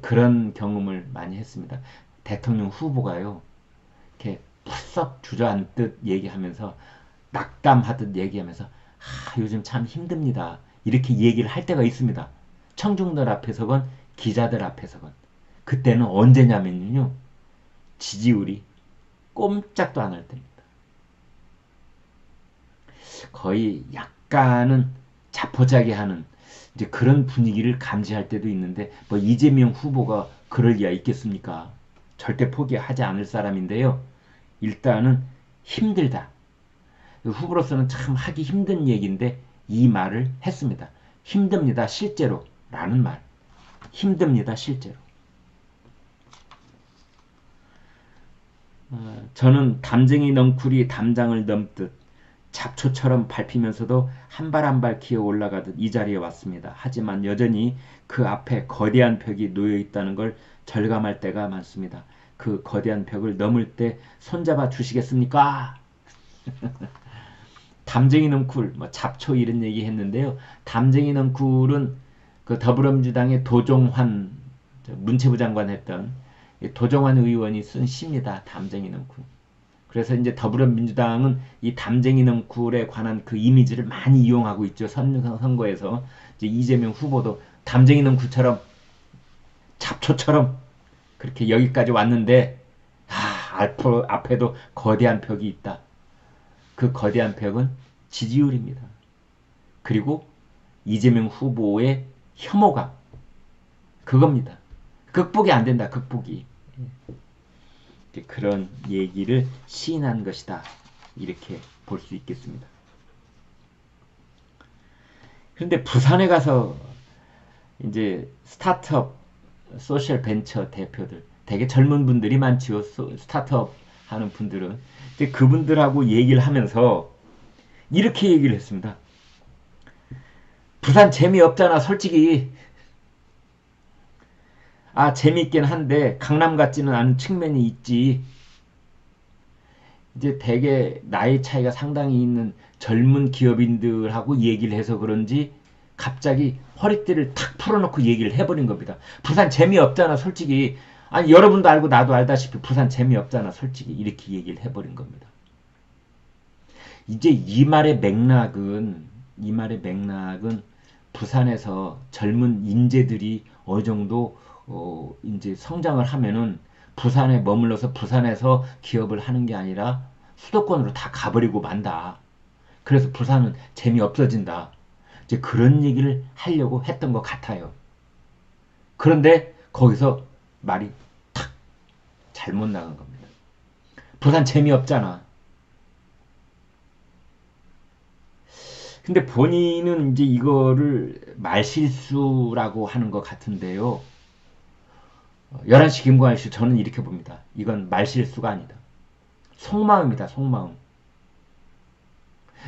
그런 경험을 많이 했습니다. 대통령 후보가요. 이렇게 푸썩 주저앉듯 얘기하면서 낙담하듯 얘기하면서 요즘 참 힘듭니다. 이렇게 얘기를 할 때가 있습니다. 청중들 앞에서건 기자들 앞에서건. 그때는 언제냐면요. 지지율이 꼼짝도 안 할 때입니다. 거의 약간은 자포자기하는 이제 그런 분위기를 감지할 때도 있는데 뭐 이재명 후보가 그럴 리가 있겠습니까? 절대 포기하지 않을 사람인데요. 일단은 힘들다. 후보로서는 참 하기 힘든 얘기인데 이 말을 했습니다. 힘듭니다. 실제로 라는 말. 힘듭니다. 실제로. 저는 담쟁이 넝쿨이 담장을 넘듯 잡초처럼 밟히면서도 한 발 한 발 기어 올라가듯 이 자리에 왔습니다. 하지만 여전히 그 앞에 거대한 벽이 놓여 있다는 걸 절감할 때가 많습니다. 그 거대한 벽을 넘을 때 손잡아 주시겠습니까? 담쟁이 넝쿨, 뭐 잡초 이런 얘기 했는데요. 담쟁이 넝쿨은 그 더불어민주당의 도종환 문체부 장관 했던 도종환 의원이 쓴 시입니다. 담쟁이 넝쿨. 그래서 이제 더불어민주당은 이 담쟁이 넝쿨에 관한 그 이미지를 많이 이용하고 있죠. 선거에서 이제 이재명 후보도 담쟁이 넝쿨처럼 잡초처럼 그렇게 여기까지 왔는데 앞에도 거대한 벽이 있다. 그 거대한 벽은 지지율입니다. 그리고 이재명 후보의 혐오감 그겁니다. 극복이 안 된다. 극복이. 그런 얘기를 시인한 것이다. 이렇게 볼 수 있겠습니다. 그런데 부산에 가서 이제 스타트업 소셜 벤처 대표들 되게 젊은 분들이 많지요. 스타트업 하는 분들은 그분들하고 얘기를 하면서 이렇게 얘기를 했습니다. 부산 재미없잖아 솔직히. 아 재미있긴 한데 강남 같지는 않은 측면이 있지. 이제 대개 나이 차이가 상당히 있는 젊은 기업인들하고 얘기를 해서 그런지 갑자기 허리띠를 탁 풀어놓고 얘기를 해버린 겁니다. 부산 재미없잖아 솔직히. 아니 여러분도 알고 나도 알다시피 부산 재미없잖아 솔직히. 이렇게 얘기를 해버린 겁니다. 이제 이 말의 맥락은 부산에서 젊은 인재들이 어느 정도 이제 성장을 하면은 부산에 머물러서 부산에서 기업을 하는 게 아니라 수도권으로 다 가버리고 만다. 그래서 부산은 재미없어진다. 이제 그런 얘기를 하려고 했던 것 같아요. 그런데 거기서 말이 탁 잘못 나간 겁니다. 부산 재미없잖아. 근데 본인은 이제 이거를 말실수라고 하는 것 같은데요. 11시 김광일씨 저는 이렇게 봅니다. 이건 말실수가 아니다. 속마음이다. 속마음.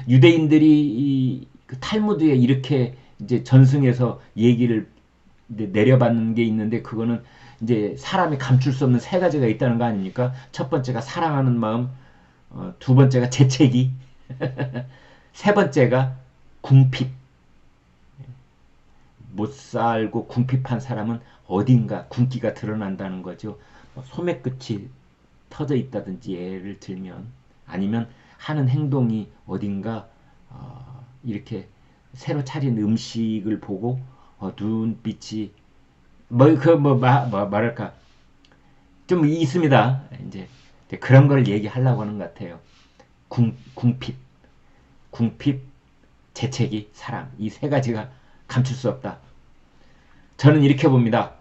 유대인들이 그 탈무드에 이렇게 이제 전승해서 얘기를 이제 내려받는 게 있는데 그거는 이제 사람이 감출 수 없는 세 가지가 있다는 거 아닙니까? 첫 번째가 사랑하는 마음, 두 번째가 재채기, 세 번째가 궁핍. 못 살고 궁핍한 사람은 어딘가 군기가 드러난다는 거죠. 소매 끝이 터져 있다든지 예를 들면 아니면 하는 행동이 어딘가 이렇게 새로 차린 음식을 보고 눈빛이 말할까 좀 있습니다. 이제 그런 걸 얘기하려고 하는 것 같아요. 궁핍, 재채기, 사랑 이 세 가지가 감출 수 없다. 저는 이렇게 봅니다.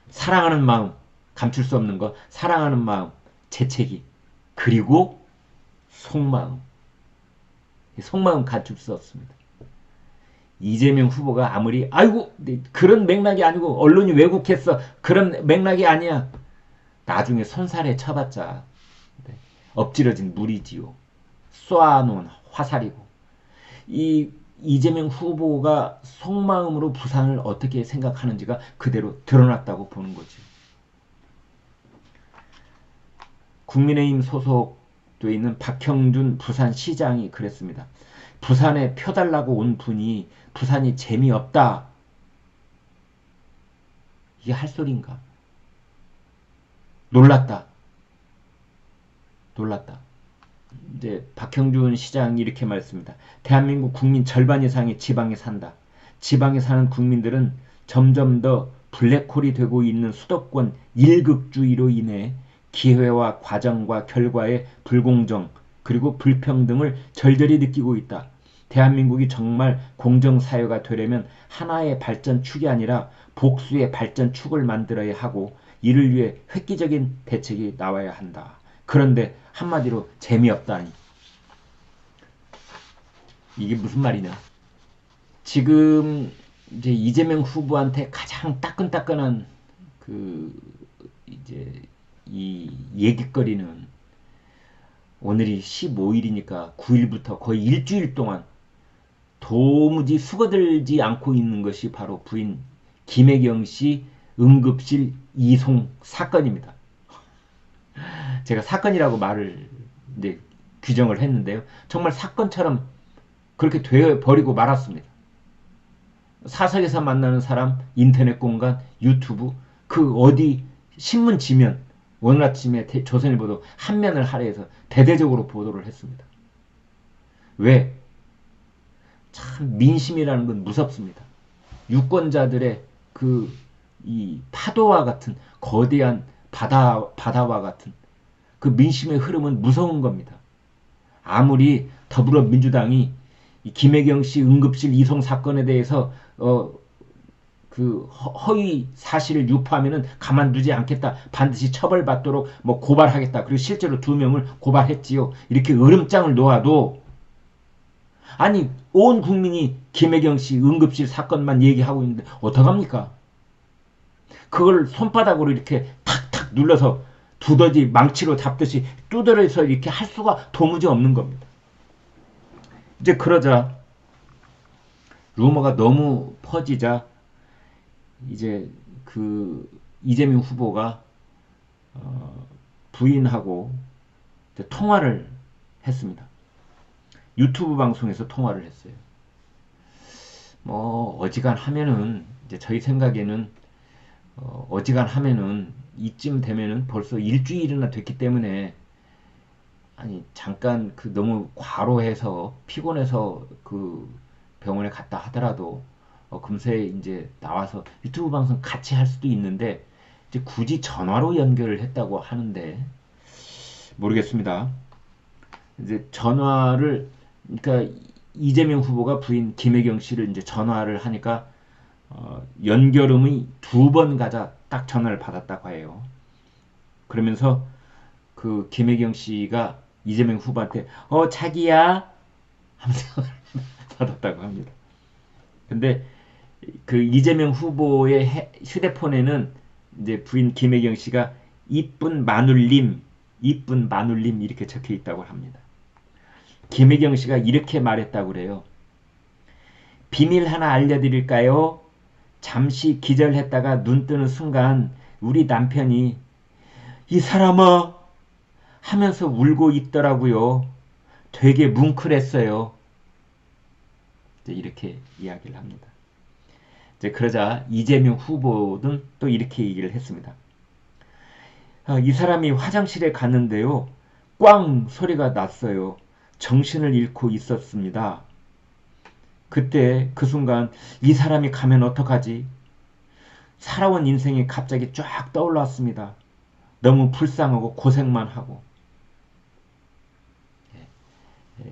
사랑하는 마음 감출 수 없는 거, 사랑하는 마음, 재채기, 그리고 속마음. 속마음 감출 수 없습니다. 이재명 후보가 아무리 아이고 그런 맥락이 아니고 언론이 왜곡했어 그런 맥락이 아니야. 나중에 손살에 쳐봤자 엎질러진 물이지요. 쏘아놓은 화살이고. 이재명 후보가 속마음으로 부산을 어떻게 생각하는지가 그대로 드러났다고 보는 거죠. 국민의힘 소속돼 있는 박형준 부산시장이 그랬습니다. 부산에 펴달라고 온 분이 부산이 재미없다. 이게 할 소린가? 놀랐다. 이제 박형준 시장이 이렇게 말했습니다. 대한민국 국민 절반 이상이 지방에 산다. 지방에 사는 국민들은 점점 더 블랙홀이 되고 있는 수도권 일극주의로 인해 기회와 과정과 결과의 불공정 그리고 불평등을 절절히 느끼고 있다. 대한민국이 정말 공정사회가 되려면 하나의 발전축이 아니라 복수의 발전축을 만들어야 하고 이를 위해 획기적인 대책이 나와야 한다. 그런데 한마디로 재미없다니. 이게 무슨 말이냐. 지금 이제 이재명 후보한테 가장 따끈따끈한 이제 이 얘기거리는 오늘이 15일이니까 9일부터 거의 일주일 동안 도무지 수거들지 않고 있는 것이 바로 부인 김혜경 씨 응급실 이송 사건입니다. 제가 사건이라고 말을 이제 규정을 했는데요. 정말 사건처럼 그렇게 되어버리고 말았습니다. 사석에서 만나는 사람, 인터넷 공간, 유튜브, 그 어디 신문 지면, 오늘 아침에 조선일보도 한 면을 할애해서 대대적으로 보도를 했습니다. 왜? 참 민심이라는 건 무섭습니다. 유권자들의 이 파도와 같은 거대한 바다와 같은 그 민심의 흐름은 무서운 겁니다. 아무리 더불어민주당이 이 김혜경 씨 응급실 이송 사건에 대해서 그 허위 사실을 유포하면은 가만두지 않겠다. 반드시 처벌받도록 뭐 고발하겠다. 그리고 실제로 2명을 고발했지요. 이렇게 으름장을 놓아도 아니 온 국민이 김혜경 씨 응급실 사건만 얘기하고 있는데 어떡합니까? 그걸 손바닥으로 이렇게 탁탁 눌러서 두더지 망치로 잡듯이 두드려서 이렇게 할 수가 도무지 없는 겁니다. 이제 그러자 루머가 너무 퍼지자 이제 그 이재명 후보가 부인하고 통화를 했습니다. 유튜브 방송에서 통화를 했어요. 뭐 어지간하면은 이제 저희 생각에는 어지간하면은 이쯤 되면은 벌써 일주일이나 됐기 때문에 아니 잠깐 그 너무 과로해서 피곤해서 그 병원에 갔다 하더라도 금세 이제 나와서 유튜브 방송 같이 할 수도 있는데 이제 굳이 전화로 연결을 했다고 하는데 모르겠습니다. 이제 전화를 그러니까 이재명 후보가 부인 김혜경 씨를 이제 전화를 하니까 연결음이 2번 가자 딱 전화를 받았다고 해요. 그러면서 그 김혜경 씨가 이재명 후보한테 자기야 하면서 받았다고 합니다. 근데 그 이재명 후보의 휴대폰에는 이제 부인 김혜경 씨가 이쁜 마눌님 이렇게 적혀 있다고 합니다. 김혜경 씨가 이렇게 말했다고 그래요. 비밀 하나 알려드릴까요? 잠시 기절했다가 눈 뜨는 순간 우리 남편이 이 사람아 하면서 울고 있더라고요. 되게 뭉클했어요. 이렇게 이야기를 합니다. 이제 그러자 이재명 후보는 또 이렇게 얘기를 했습니다. 이 사람이 화장실에 갔는데요. 꽝 소리가 났어요. 정신을 잃고 있었습니다. 그때 그 순간 이 사람이 가면 어떡하지? 살아온 인생이 갑자기 쫙 떠올랐습니다. 너무 불쌍하고 고생만 하고.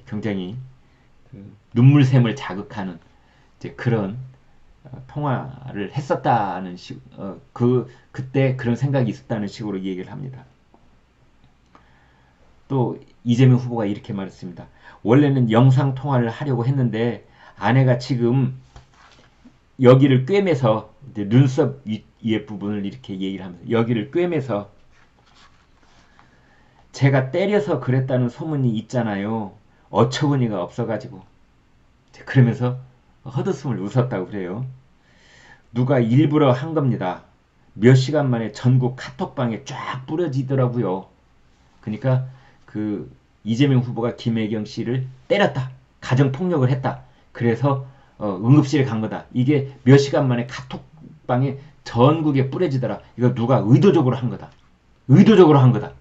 굉장히 눈물샘을 자극하는 이제 그런 통화를 했었다는 그때 그런 생각이 있었다는 식으로 얘기를 합니다. 또 이재명 후보가 이렇게 말했습니다. 원래는 영상 통화를 하려고 했는데 아내가 지금 여기를 꿰매서 눈썹 위에 부분을 이렇게 얘기를 하면서 여기를 꿰매서 제가 때려서 그랬다는 소문이 있잖아요. 어처구니가 없어가지고 그러면서 헛웃음을 웃었다고 그래요. 누가 일부러 한 겁니다. 몇 시간 만에 전국 카톡방에 쫙 뿌려지더라고요. 그러니까 그 이재명 후보가 김혜경 씨를 때렸다. 가정폭력을 했다. 그래서 응급실에 간 거다. 이게 몇 시간 만에 카톡방에 전국에 뿌려지더라. 이거 누가 의도적으로 한 거다. 의도적으로 한 거다.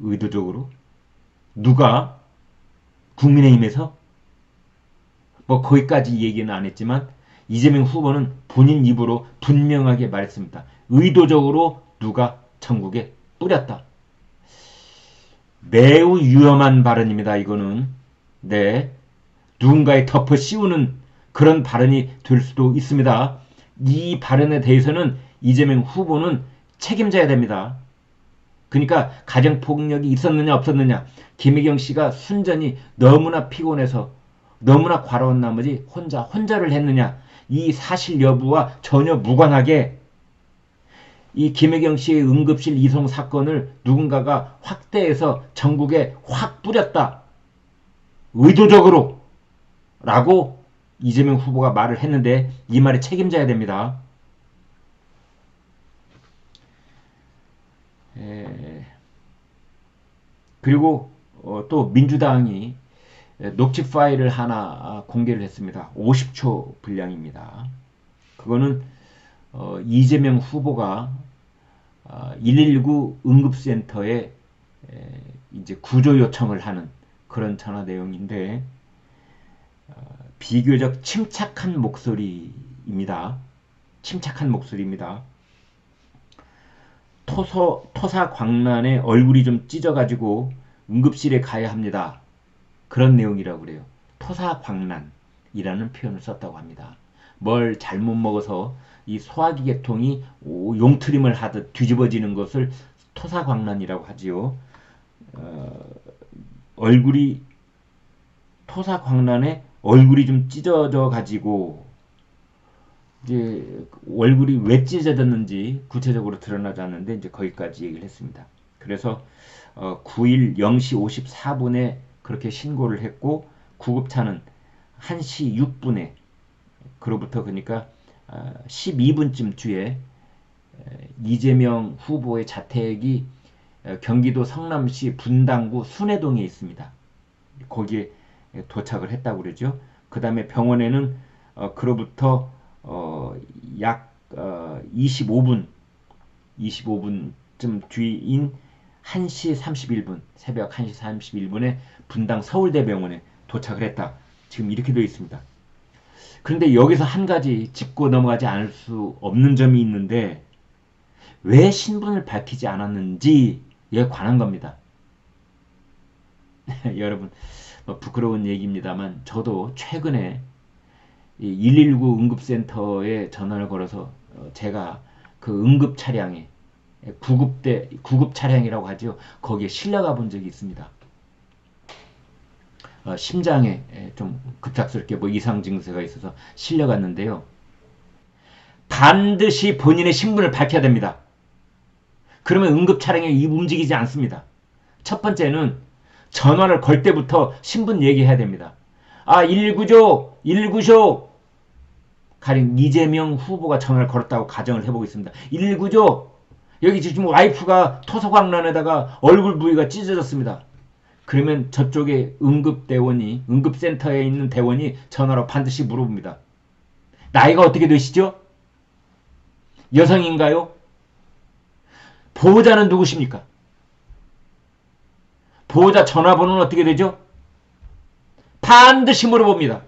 의도적으로? 누가? 국민의힘에서? 뭐 거기까지 얘기는 안 했지만 이재명 후보는 본인 입으로 분명하게 말했습니다. 의도적으로 누가 전국에 뿌렸다. 매우 위험한 발언입니다. 이거는. 네. 누군가에 덮어 씌우는 그런 발언이 될 수도 있습니다. 이 발언에 대해서는 이재명 후보는 책임져야 됩니다. 그러니까 가정폭력이 있었느냐 없었느냐 김혜경 씨가 순전히 너무나 피곤해서 너무나 과로한 나머지 혼자를 했느냐 이 사실 여부와 전혀 무관하게 이 김혜경 씨의 응급실 이송 사건을 누군가가 확대해서 전국에 확 뿌렸다. 의도적으로 라고 이재명 후보가 말을 했는데 이 말에 책임져야 됩니다. 그리고 또 민주당이 녹취 파일을 하나 공개를 했습니다. 50초 분량입니다. 그거는 이재명 후보가 119 응급센터에 이제 구조 요청을 하는 그런 전화 내용인데 비교적 침착한 목소리입니다. 침착한 목소리입니다. 토사광란에 얼굴이 좀 찢어가지고 응급실에 가야 합니다. 그런 내용이라고 그래요. 토사광란이라는 표현을 썼다고 합니다. 뭘 잘못 먹어서 이 소화기 계통이 용트림을 하듯 뒤집어지는 것을 토사광란이라고 하지요. 토사광란에 얼굴이 좀 찢어져 가지고 이제 얼굴이 왜 찢어졌는지 구체적으로 드러나지 않는데 이제 거기까지 얘기를 했습니다. 그래서 9일 0시 54분에 그렇게 신고를 했고 구급차는 1시 6분에 그로부터 그러니까 12분쯤 뒤에 이재명 후보의 자택이 경기도 성남시 분당구 순회동에 있습니다. 거기에 도착을 했다고 그러죠. 그 다음에 병원에는 그로부터 약 25분쯤 뒤인 1시 31분, 새벽 1시 31분에 분당 서울대병원에 도착을 했다. 지금 이렇게 되어 있습니다. 그런데 여기서 한 가지 짚고 넘어가지 않을 수 없는 점이 있는데 왜 신분을 밝히지 않았는지에 관한 겁니다. 여러분 부끄러운 얘기입니다만 저도 최근에 119 응급센터에 전화를 걸어서 제가 그 응급 차량에 구급 차량이라고 하죠. 거기에 실려가 본 적이 있습니다. 심장에 좀 급작스럽게 뭐 이상 증세가 있어서 실려갔는데요. 반드시 본인의 신분을 밝혀야 됩니다. 그러면 응급 차량이 움직이지 않습니다. 첫 번째는 전화를 걸 때부터 신분 얘기해야 됩니다. 119조, 119조. 가령 이재명 후보가 전화를 걸었다고 가정을 해보겠습니다. 119조. 여기 지금 와이프가 토속황란에다가 얼굴 부위가 찢어졌습니다. 그러면 저쪽에 응급센터에 있는 대원이 전화로 반드시 물어봅니다. 나이가 어떻게 되시죠? 여성인가요? 보호자는 누구십니까? 보호자 전화번호는 어떻게 되죠? 반드시 물어봅니다.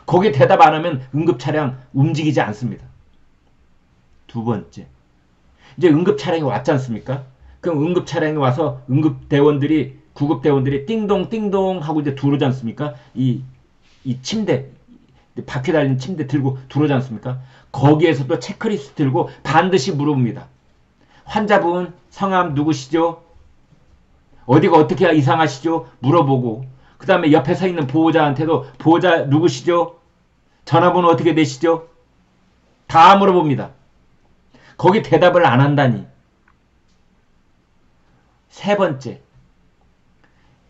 거기에 대답 안 하면 응급차량 움직이지 않습니다. 두 번째, 이제 응급차량이 왔지 않습니까? 그럼 응급차량이 와서 구급대원들이 띵동 띵동 하고 이제 들어오지 않습니까? 이 침대, 바퀴 달린 침대 들고 들어오지 않습니까? 거기에서도 체크리스트 들고 반드시 물어봅니다. 환자분 성함 누구시죠? 어디가 어떻게 이상하시죠? 물어보고 그 다음에 옆에 서 있는 보호자한테도 보호자 누구시죠? 전화번호 어떻게 되시죠? 다 물어봅니다. 거기 대답을 안 한다니. 세 번째,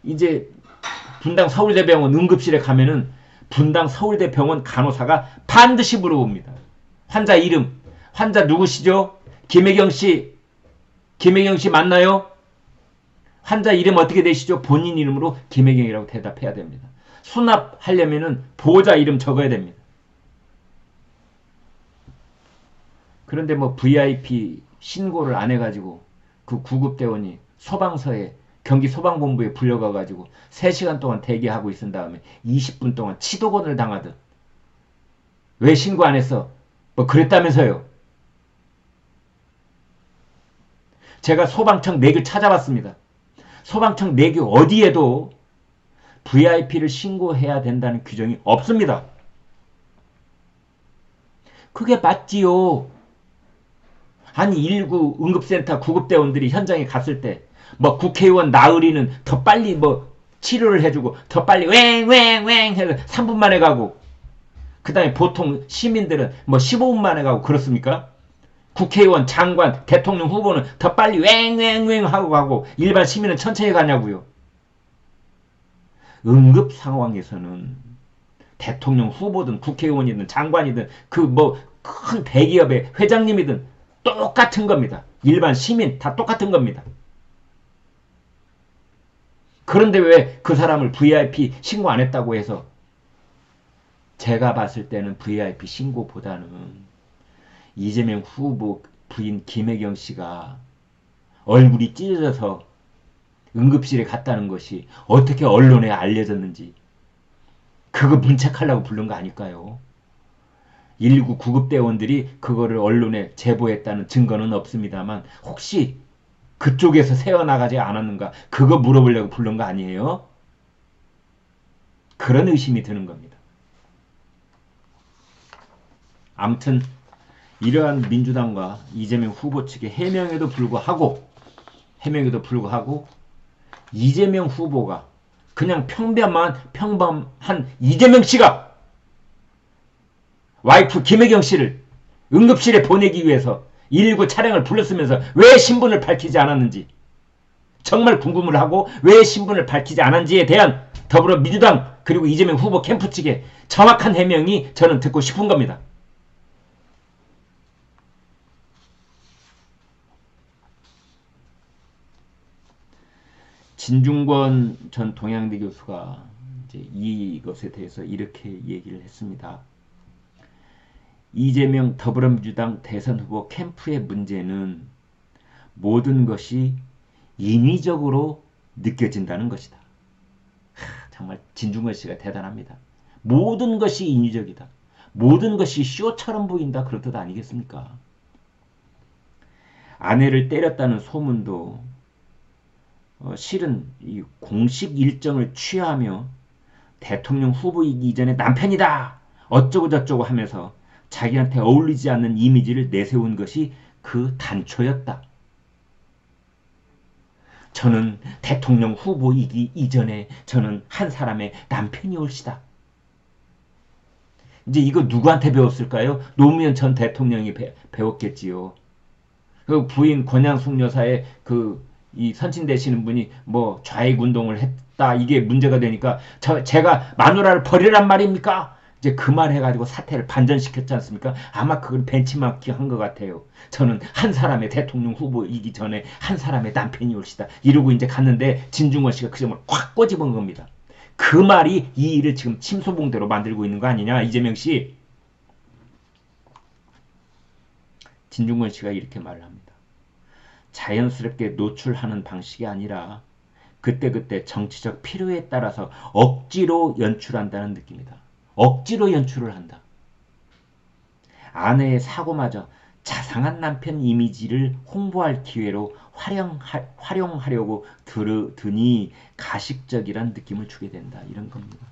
이제 분당 서울대병원 응급실에 가면은 분당 서울대병원 간호사가 반드시 물어봅니다. 환자 이름, 환자 누구시죠? 김혜경 씨 맞나요? 환자 이름 어떻게 되시죠? 본인 이름으로 김혜경이라고 대답해야 됩니다. 수납하려면은 보호자 이름 적어야 됩니다. 그런데 뭐 VIP 신고를 안 해가지고 그 구급대원이 소방서에 경기 소방본부에 불려가가지고 3시간 동안 대기하고 있은 다음에 20분 동안 치도곤을 당하듯 왜 신고 안 했어? 뭐 그랬다면서요. 제가 소방청 내규 찾아봤습니다. 소방청 내규 어디에도 VIP를 신고해야 된다는 규정이 없습니다. 그게 맞지요. 아니 119 응급센터 구급대원들이 현장에 갔을 때 뭐 국회의원 나으리는 더 빨리 뭐 치료를 해주고 더 빨리 왱왱왱 해서 3분 만에 가고 그 다음에 보통 시민들은 뭐 15분 만에 가고 그렇습니까? 국회의원, 장관, 대통령 후보는 더 빨리 왱왱왱 하고 가고 일반 시민은 천천히 가냐고요. 응급 상황에서는 대통령 후보든 국회의원이든 장관이든 그 뭐 큰 대기업의 회장님이든 똑같은 겁니다. 일반 시민 다 똑같은 겁니다. 그런데 왜 그 사람을 VIP 신고 안 했다고 해서 제가 봤을 때는 VIP 신고보다는 이재명 후보 부인 김혜경 씨가 얼굴이 찢어져서 응급실에 갔다는 것이 어떻게 언론에 알려졌는지 그거 문책하려고 부른 거 아닐까요? 119 구급대원들이 그거를 언론에 제보했다는 증거는 없습니다만 혹시 그쪽에서 새어나가지 않았는가 그거 물어보려고 부른 거 아니에요? 그런 의심이 드는 겁니다. 아무튼 이러한 민주당과 이재명 후보 측의 해명에도 불구하고 이재명 후보가 그냥 평범한 이재명 씨가 와이프 김혜경 씨를 응급실에 보내기 위해서 119 차량을 불렀으면서 왜 신분을 밝히지 않았는지 정말 궁금을 하고 왜 신분을 밝히지 않은지에 대한 더불어민주당 그리고 이재명 후보 캠프 측의 정확한 해명이 저는 듣고 싶은 겁니다. 진중권 전 동양대 교수가 이제 이것에 대해서 이렇게 얘기를 했습니다. 이재명 더불어민주당 대선 후보 캠프의 문제는 모든 것이 인위적으로 느껴진다는 것이다. 정말 진중권 씨가 대단합니다. 모든 것이 인위적이다. 모든 것이 쇼처럼 보인다. 그런 뜻 아니겠습니까? 아내를 때렸다는 소문도 실은 이 공식 일정을 취하며 대통령 후보이기 이전에 남편이다 어쩌고 저쩌고 하면서 자기한테 어울리지 않는 이미지를 내세운 것이 그 단초였다. 저는 대통령 후보이기 이전에 저는 한 사람의 남편이 올시다. 이제 이거 누구한테 배웠을까요? 노무현 전 대통령이 배웠겠지요. 그 부인 권양숙 여사의 이 선친 되시는 분이 뭐 좌익 운동을 했다 이게 문제가 되니까 제가 마누라를 버리란 말입니까? 이제 그 말 해가지고 사태를 반전시켰지 않습니까? 아마 그걸 벤치마킹 한 것 같아요. 저는 한 사람의 대통령 후보이기 전에 한 사람의 남편이 올시다 이러고 이제 갔는데 진중권 씨가 그 점을 확 꼬집은 겁니다. 그 말이 이 일을 지금 침소봉대로 만들고 있는 거 아니냐 이재명 씨. 진중권 씨가 이렇게 말을 합니다. 자연스럽게 노출하는 방식이 아니라 그때그때 정치적 필요에 따라서 억지로 연출한다는 느낌이다. 억지로 연출을 한다. 아내의 사고마저 자상한 남편 이미지를 홍보할 기회로 활용하려고 드니 가식적이란 느낌을 주게 된다. 이런 겁니다.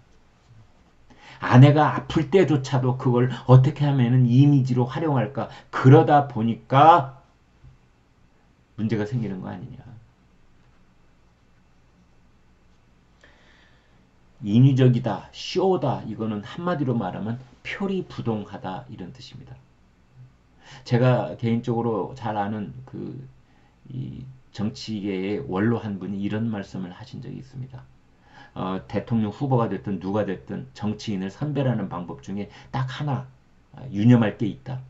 아내가 아플 때조차도 그걸 어떻게 하면 이미지로 활용할까? 그러다 보니까 문제가 생기는 거 아니냐. 인위적이다, 쇼다, 이거는 한마디로 말하면 표리부동하다 이런 뜻입니다. 제가 개인적으로 잘 아는 이 정치계의 원로 한 분이 이런 말씀을 하신 적이 있습니다. 대통령 후보가 됐든 누가 됐든 정치인을 선별하는 방법 중에 딱 하나 유념할 게 있다.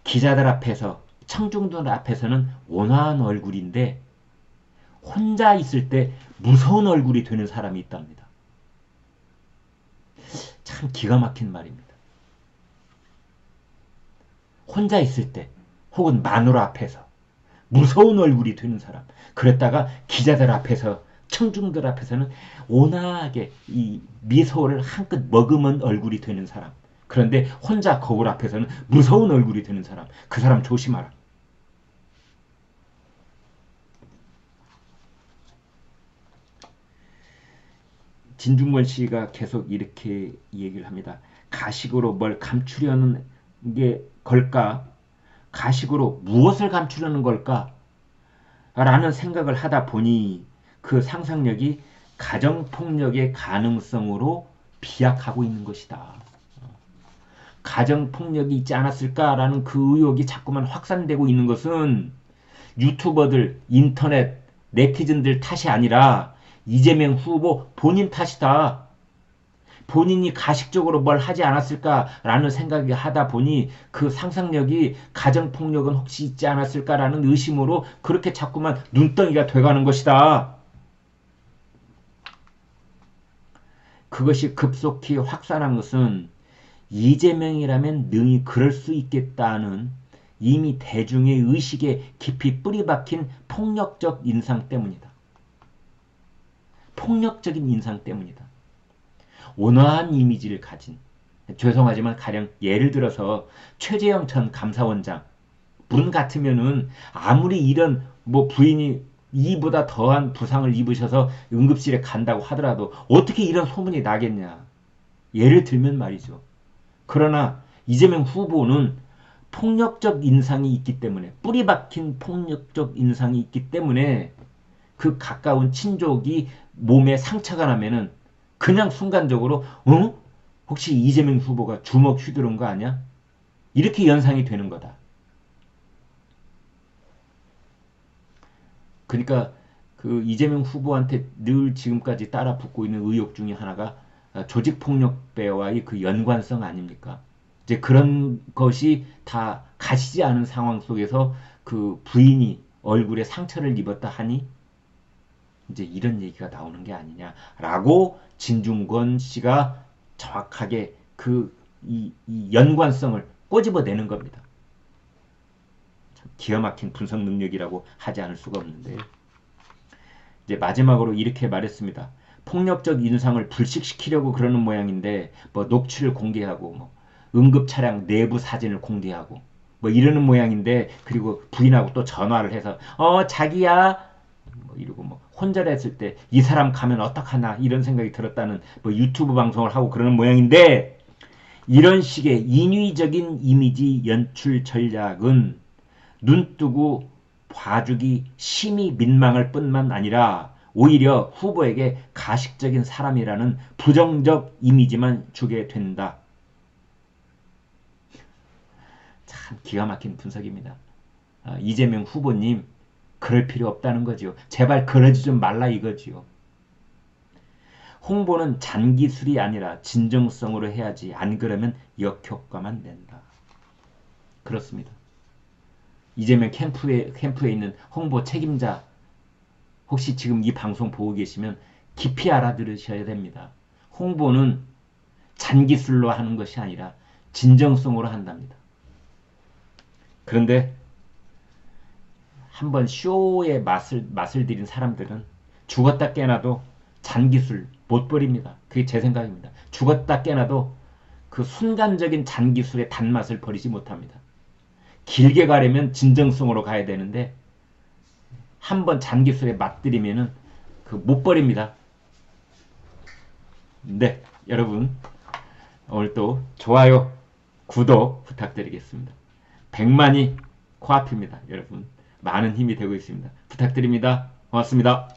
기자들 앞에서 청중들 앞에서는 온화한 얼굴인데 혼자 있을 때 무서운 얼굴이 되는 사람이 있답니다. 참 기가 막힌 말입니다. 혼자 있을 때 혹은 마누라 앞에서 무서운 얼굴이 되는 사람. 그랬다가 기자들 앞에서 청중들 앞에서는 온화하게 이 미소를 한껏 머금은 얼굴이 되는 사람. 그런데 혼자 거울 앞에서는 무서운 얼굴이 되는 사람. 그 사람 조심하라. 진중권 씨가 계속 이렇게 얘기를 합니다. 가식으로 뭘 감추려는 게 걸까? 가식으로 무엇을 감추려는 걸까? 라는 생각을 하다 보니 그 상상력이 가정폭력의 가능성으로 비약하고 있는 것이다. 가정폭력이 있지 않았을까라는 그 의혹이 자꾸만 확산되고 있는 것은 유튜버들, 인터넷, 네티즌들 탓이 아니라 이재명 후보 본인 탓이다. 본인이 가식적으로 뭘 하지 않았을까라는 생각이 하다 보니 그 상상력이 가정폭력은 혹시 있지 않았을까라는 의심으로 그렇게 자꾸만 눈덩이가 돼가는 것이다. 그것이 급속히 확산한 것은 이재명이라면 능히 그럴 수 있겠다는 이미 대중의 의식에 깊이 뿌리박힌 폭력적 인상 때문이다. 폭력적인 인상 때문이다. 온화한 이미지를 가진, 죄송하지만 가령 예를 들어서 최재형 전 감사원장 분 같으면은 아무리 이런 부인이 이보다 더한 부상을 입으셔서 응급실에 간다고 하더라도 어떻게 이런 소문이 나겠냐. 예를 들면 말이죠. 그러나 이재명 후보는 폭력적 인상이 있기 때문에 뿌리 박힌 폭력적 인상이 있기 때문에 그 가까운 친족이 몸에 상처가 나면은 그냥 순간적으로 혹시 이재명 후보가 주먹 휘두른 거 아니야? 이렇게 연상이 되는 거다. 그러니까 그 이재명 후보한테 늘 지금까지 따라 붙고 있는 의혹 중에 하나가 조직폭력배와의 그 연관성 아닙니까? 이제 그런 것이 다 가시지 않은 상황 속에서 그 부인이 얼굴에 상처를 입었다 하니 이제 이런 얘기가 나오는 게 아니냐라고 진중권 씨가 정확하게 이 연관성을 꼬집어내는 겁니다. 참 기가 막힌 분석 능력이라고 하지 않을 수가 없는데요. 이제 마지막으로 이렇게 말했습니다. 폭력적 인상을 불식시키려고 그러는 모양인데 뭐 녹취를 공개하고 뭐 응급 차량 내부 사진을 공개하고 뭐 이러는 모양인데 그리고 부인하고 또 전화를 해서 자기야 뭐 이러고 뭐 혼절했을 때 이 사람 가면 어떡하나 이런 생각이 들었다는 뭐 유튜브 방송을 하고 그러는 모양인데 이런 식의 인위적인 이미지 연출 전략은 눈뜨고 봐주기 심히 민망할 뿐만 아니라 오히려 후보에게 가식적인 사람이라는 부정적 이미지만 주게 된다. 참 기가 막힌 분석입니다. 이재명 후보님 그럴 필요 없다는 거죠. 제발 그러지 좀 말라 이거지요. 홍보는 잔기술이 아니라 진정성으로 해야지 안 그러면 역효과만 낸다. 그렇습니다. 이재명 캠프에 있는 홍보 책임자 혹시 지금 이 방송 보고 계시면 깊이 알아들으셔야 됩니다. 홍보는 잔기술로 하는 것이 아니라 진정성으로 한답니다. 그런데 한번 쇼에 맛을 들인 사람들은 죽었다 깨나도 잔기술 못 버립니다. 그게 제 생각입니다. 죽었다 깨나도 그 순간적인 잔기술의 단맛을 버리지 못합니다. 길게 가려면 진정성으로 가야 되는데 한번 잔기술에 맛들이면은 그 못 버립니다. 네, 여러분 오늘 또 좋아요, 구독 부탁드리겠습니다. 100만이 코앞입니다. 여러분 많은 힘이 되고 있습니다. 부탁드립니다. 고맙습니다.